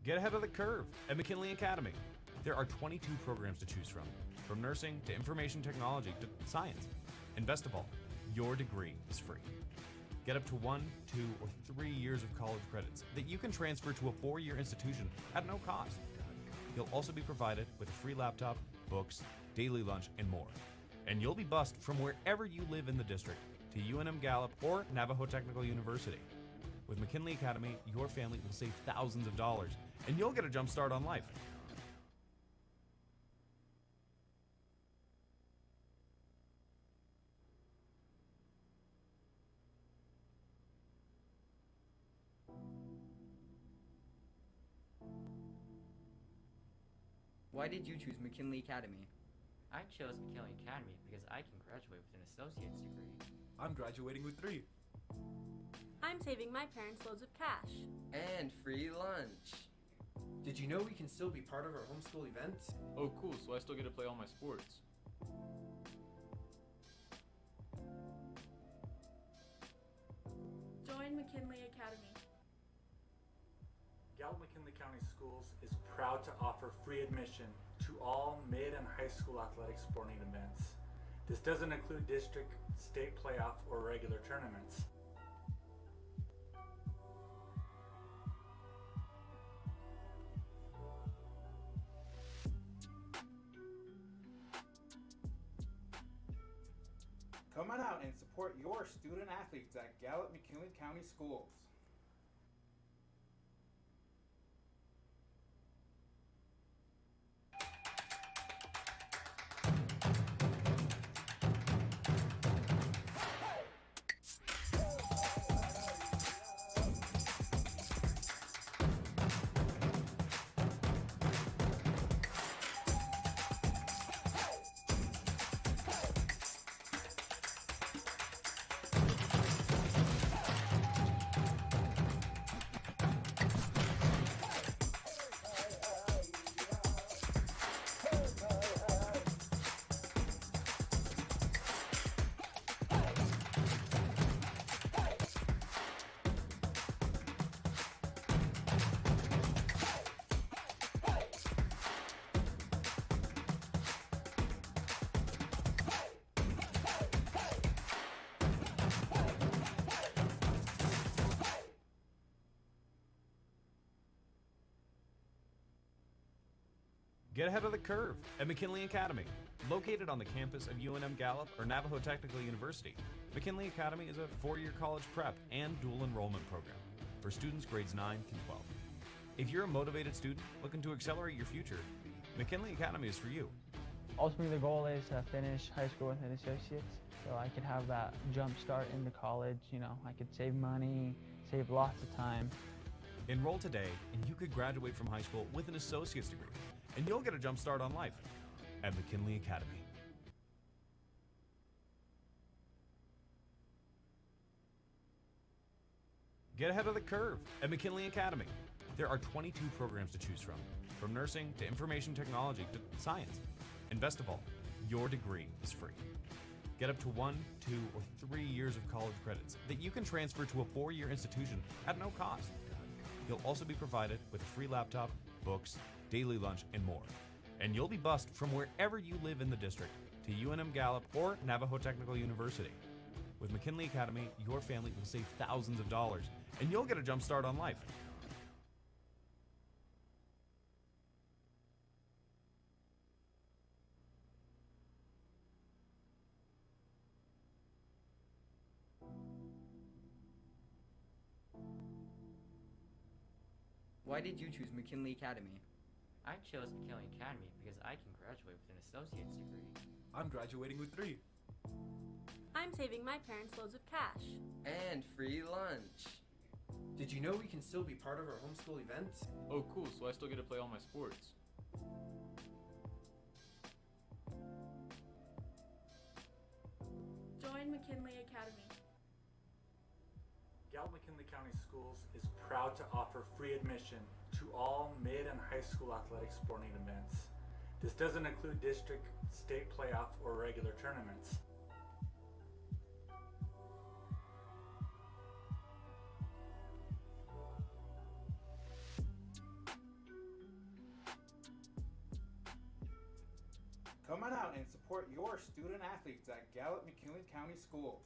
Get ahead of the curve at McKinley Academy. There are 22 programs to choose from nursing to information technology to science. And best of all, your degree is free. Get up to 1, 2, or 3 years of college credits that you can transfer to a 4-year institution at no cost. You'll also be provided with a free laptop, books, daily lunch, and more. And you'll be bused from wherever you live in the district to UNM Gallup or Navajo Technical University. With McKinley Academy, your family will save thousands of dollars, and you'll get a jump start on life. Why did you choose McKinley Academy? I chose McKinley Academy because I can graduate with an associate's degree. I'm graduating with 3. I'm saving my parents loads of cash. And free lunch. Did you know we can still be part of our homeschool events? Oh, cool, so I still get to play all my sports. Join McKinley Academy. Gallup McKinley County Schools is proud to offer free admission to all mid and high school athletic sporting events. This doesn't include district, state playoff, or regular tournaments. Come on out and support your student athletes at Gallup McKinley County Schools. Get ahead of the curve at McKinley Academy. Located on the campus of UNM Gallup or Navajo Technical University, McKinley Academy is a four-year college prep and dual enrollment program for students grades 9 through 12. If you're a motivated student looking to accelerate your future, McKinley Academy is for you. Ultimately, the goal is to finish high school with an associate's, so I could have that jump start into college. You know, I could save money, save lots of time. Enroll today and you could graduate from high school with an associate's degree, and you'll get a jump start on life at McKinley Academy. Get ahead of the curve at McKinley Academy. There are 22 programs to choose from nursing to information technology to science. And best of all, your degree is free. Get up to 1, 2, or 3 years of college credits that you can transfer to a 4-year institution at no cost. You'll also be provided with a free laptop, books, daily lunch, and more. And you'll be bused from wherever you live in the district to UNM Gallup or Navajo Technical University. With McKinley Academy, your family will save thousands of dollars, and you'll get a jump start on life. Why did you choose McKinley Academy? I chose McKinley Academy because I can graduate with an associate's degree. I'm graduating with 3. I'm saving my parents loads of cash. And free lunch. Did you know we can still be part of our homeschool events? Oh, cool, so I still get to play all my sports. Join McKinley Academy. Gallup McKinley County Schools is proud to offer free admission to all mid and high school athletic sporting events. This doesn't include district, state playoff, or regular tournaments. Come on out and support your student athletes at Gallup McKinley County Schools.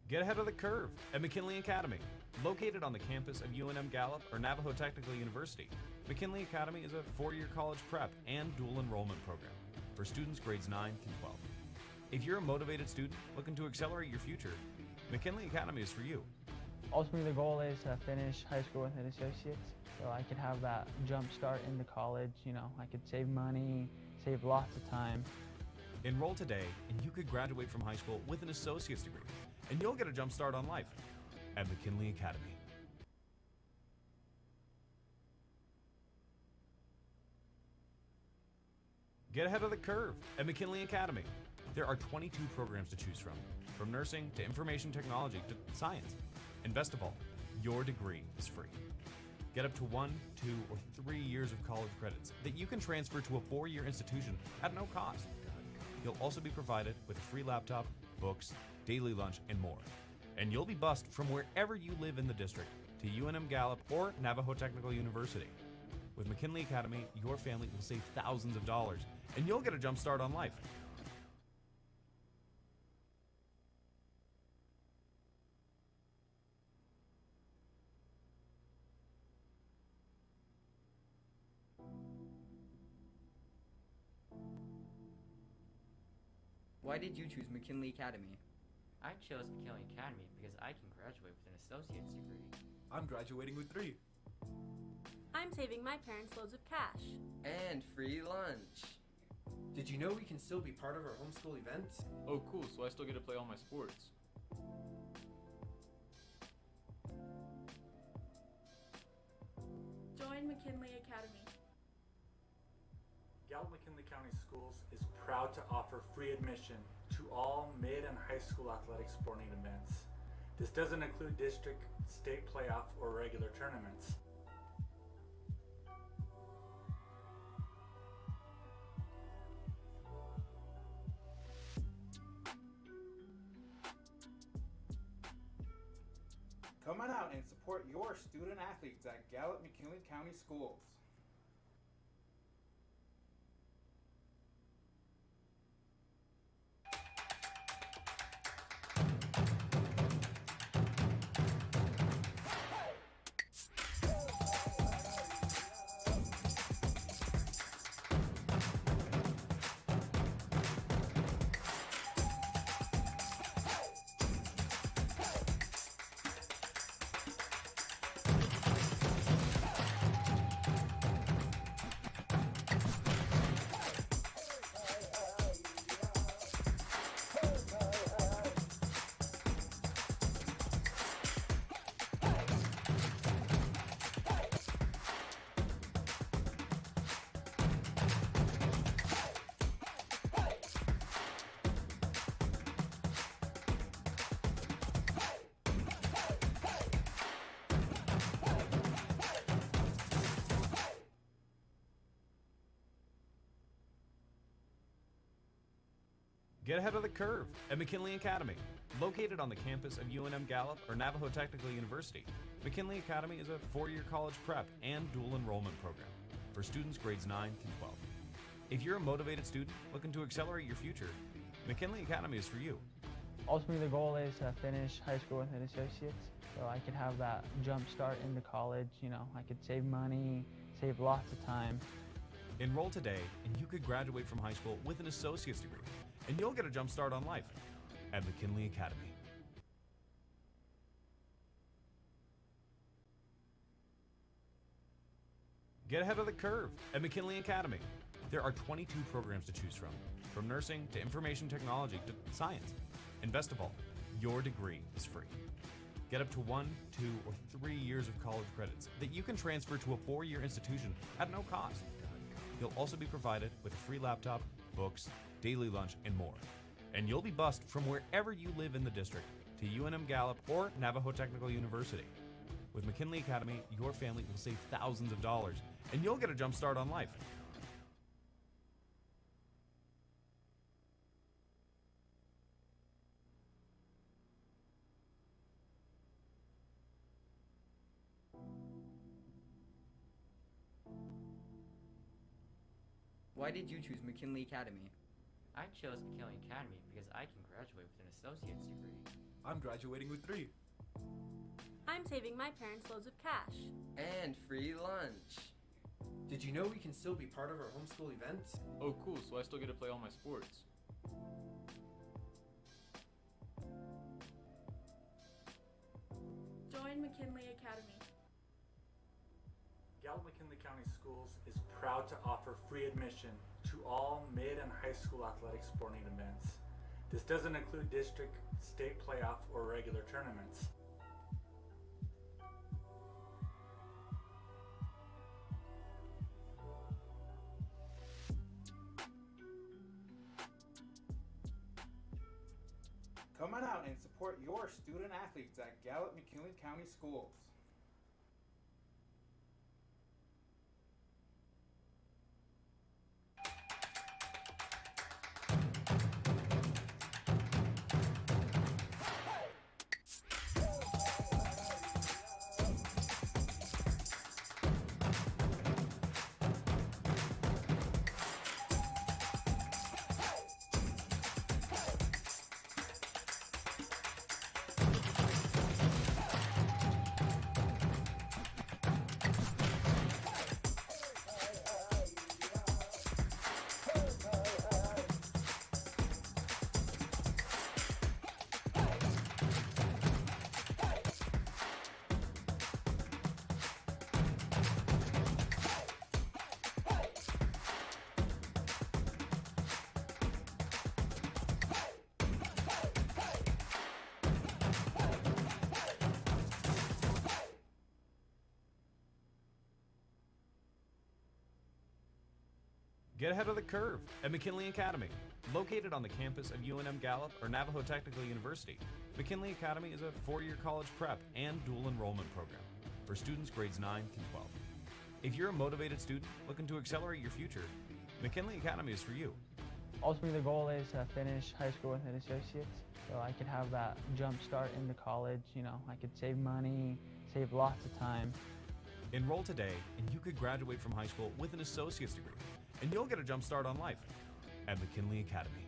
Get ahead of the curve at McKinley Academy. Located on the campus of UNM Gallup or Navajo Technical University, McKinley Academy is a 4-year college prep and dual enrollment program for students grades 9 through 12. If you're a motivated student looking to accelerate your future, McKinley Academy is for you. Ultimately, the goal is to finish high school with an associate's, so I could have that jump start into college. You know, I could save money, save lots of time. Enroll today and you could graduate from high school with an associate's degree, and you'll get a jump start on life at McKinley Academy. Get ahead of the curve at McKinley Academy. There are 22 programs to choose from nursing to information technology to science. And best of all, your degree is free. Get up to 1, 2, or 3 years of college credits that you can transfer to a 4-year institution at no cost. You'll also be provided with a free laptop, books, daily lunch, and more. And you'll be bused from wherever you live in the district to UNM Gallup or Navajo Technical University. With McKinley Academy, your family will save thousands of dollars, and you'll get a jump start on life. Why did you choose McKinley Academy? I chose McKinley Academy because I can graduate with an associate's degree. I'm graduating with 3. I'm saving my parents loads of cash. And free lunch. Did you know we can still be part of our homeschool events? Oh, cool, so I still get to play all my sports. Join McKinley Academy. Gallup McKinley County Schools is proud to offer free admission to all mid and high school athletic sporting events. This doesn't include district, state playoff, or regular tournaments. Come on out and support your student athletes at Gallup McKinley County Schools. Get ahead of the curve at McKinley Academy. Located on the campus of UNM Gallup or Navajo Technical University, McKinley Academy is a 4-year college prep and dual enrollment program for students grades 9 through 12. If you're a motivated student looking to accelerate your future, McKinley Academy is for you. Ultimately, the goal is to finish high school with an associate's, so I could have that jump start into college. You know, I could save money, save lots of time. Enroll today and you could graduate from high school with an associate's degree, and you'll get a jump start on life at McKinley Academy. Get ahead of the curve at McKinley Academy. There are 22 programs to choose from nursing to information technology to science. And best of all, your degree is free. Get up to 1, 2, or 3 years of college credits that you can transfer to a 4-year institution at no cost. You'll also be provided with a free laptop, books, daily lunch, and more. And you'll be bused from wherever you live in the district to UNM Gallup or Navajo Technical University. With McKinley Academy, your family will save thousands of dollars, and you'll get a jump start on life. Why did you choose McKinley Academy? I chose McKinley Academy because I can graduate with an associate's degree. I'm graduating with 3. I'm saving my parents loads of cash. And free lunch. Did you know we can still be part of our homeschool events? Oh, cool, so I still get to play all my sports. Join McKinley Academy. Gallup McKinley County Schools is proud to offer free admission to all mid and high school athletic sporting events. This doesn't include district, state playoff, or regular tournaments. Come on out and support your student athletes at Gallup McKinley County Schools. Get ahead of the curve at McKinley Academy. Located on the campus of UNM Gallup or Navajo Technical University, McKinley Academy is a four-year college prep and dual enrollment program for students grades 9 through 12. If you're a motivated student looking to accelerate your future, McKinley Academy is for you. Ultimately, the goal is to finish high school with an associate's, so I could have that jump start into college. You know, I could save money, save lots of time. Enroll today, and you could graduate from high school with an associate's degree, and you'll get a jump start on life at McKinley Academy.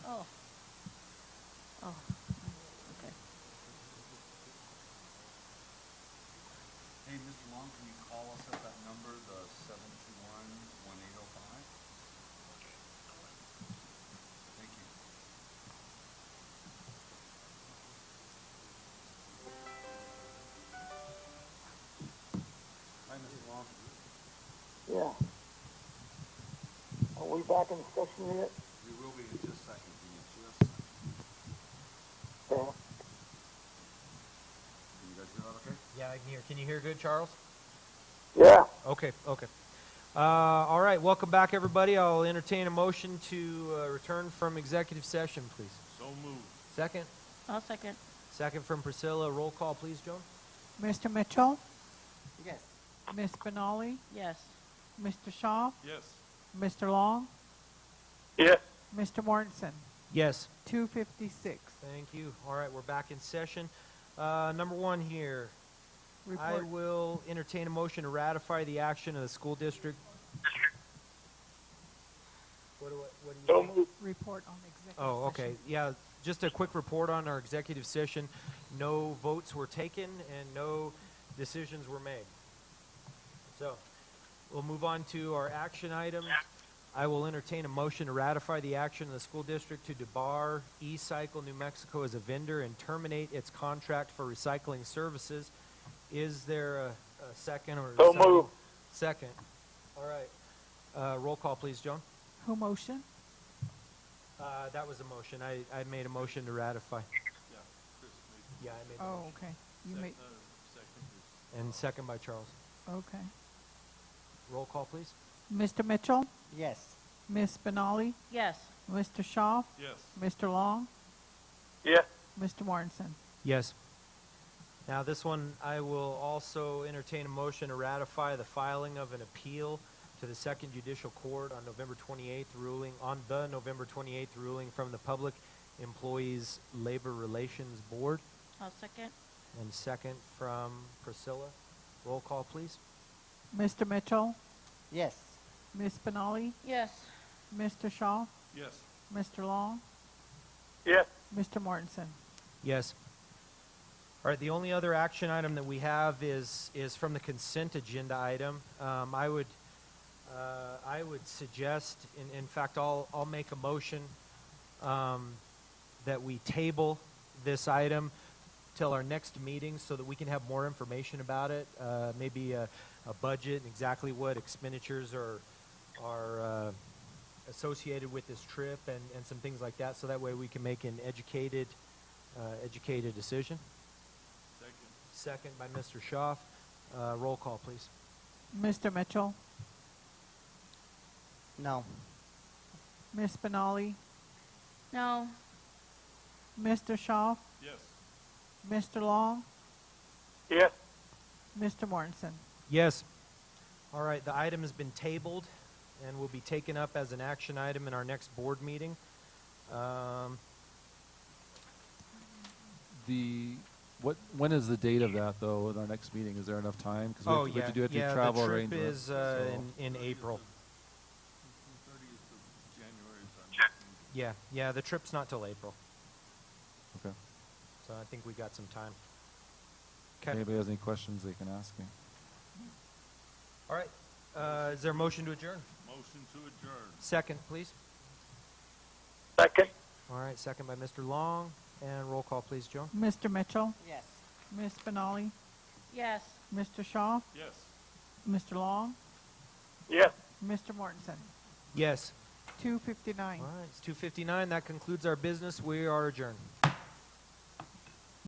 Oh. Oh. Okay. Hey, Mr. Long, can you call us at that number, the 721-1805? Thank you. Hi, Mr. Long. Yeah. Are we back in session yet? We will be in just a second. Give me just a second. Yeah. Can you guys hear that okay? Yeah, I can hear. Can you hear good, Charles? Yeah. Okay, okay. All right, welcome back, everybody. I'll entertain a motion to return from executive session, please. So moved. Second? I'll second. Second from Priscilla. Roll call, please, Joan. Mr. Mitchell, Yes. Ms. Benali, Yes. Mr. Shaw, Yes. Mr. Long, Yes. Mr. Mortensen. Yes. 2:56. Thank you. All right, we're back in session. Number one here. I Report. will entertain a motion to ratify the action of the school district. What do you So think? moved. Report on executive Oh, okay. session. Yeah, just a quick report on our executive session. No votes were taken and no decisions were made. So, we'll move on to our action items. I will entertain a motion to ratify the action of the school district to debar E-Cycle New Mexico as a vendor and terminate its contract for recycling services. Is there a second or? So second? moved. Second. All right. Roll call, please, Joan. Who motion? That was a motion. I made a motion to ratify. Yeah, Chris made Yeah, I made. Oh, okay. You sec- made, second is And second by Charles. okay. Roll call, please. Mr. Mitchell, Yes. Ms. Benali, Yes. Mr. Shaw, Yes. Mr. Long, Yes. Mr. Mortensen. Yes. Now, this one, I will also entertain a motion to ratify the filing of an appeal to the Second Judicial Court on November 28th ruling, on the November 28th ruling from the Public Employees Labor Relations Board. I'll second. And second from Priscilla. Roll call, please. Mr. Mitchell, Yes. Ms. Benali, Yes. Mr. Shaw, Yes. Mr. Long, Yes. Mr. Mortensen. Yes. All right, the only other action item that we have is from the consent agenda item. I would suggest, in fact, I'll make a motion that we table this item till our next meeting so that we can have more information about it, maybe a budget, and exactly what expenditures are associated with this trip and some things like that, so that way we can make an educated decision. Second by Mr. Schaaf. Roll call, please. Mr. Mitchell, No. Ms. Benali, No. Mr. Shaw, Yes. Mr. Long, Yes. Mr. Mortensen. Yes. All right, the item has been tabled and will be taken up as an action item in our next board meeting. When is the date of that, though, in our next meeting? Is there enough time? Because we have to do travel the trip arrangements. is so- in April. 30th of January is our next meeting. Yeah, the trip's not till April, Okay. so I think we got some time. If anybody has any questions, they can ask me. All right, is there a motion to adjourn? Motion to adjourn. Second, please. Second. All right, second by Mr. Long, and roll call, please, Joan. Mr. Mitchell, Yes. Ms. Benali, Yes. Mr. Shaw, Yes. Mr. Long, Yes. Mr. Mortensen. Yes. 2:59. All right, it's 2:59. That concludes our business. We are adjourned.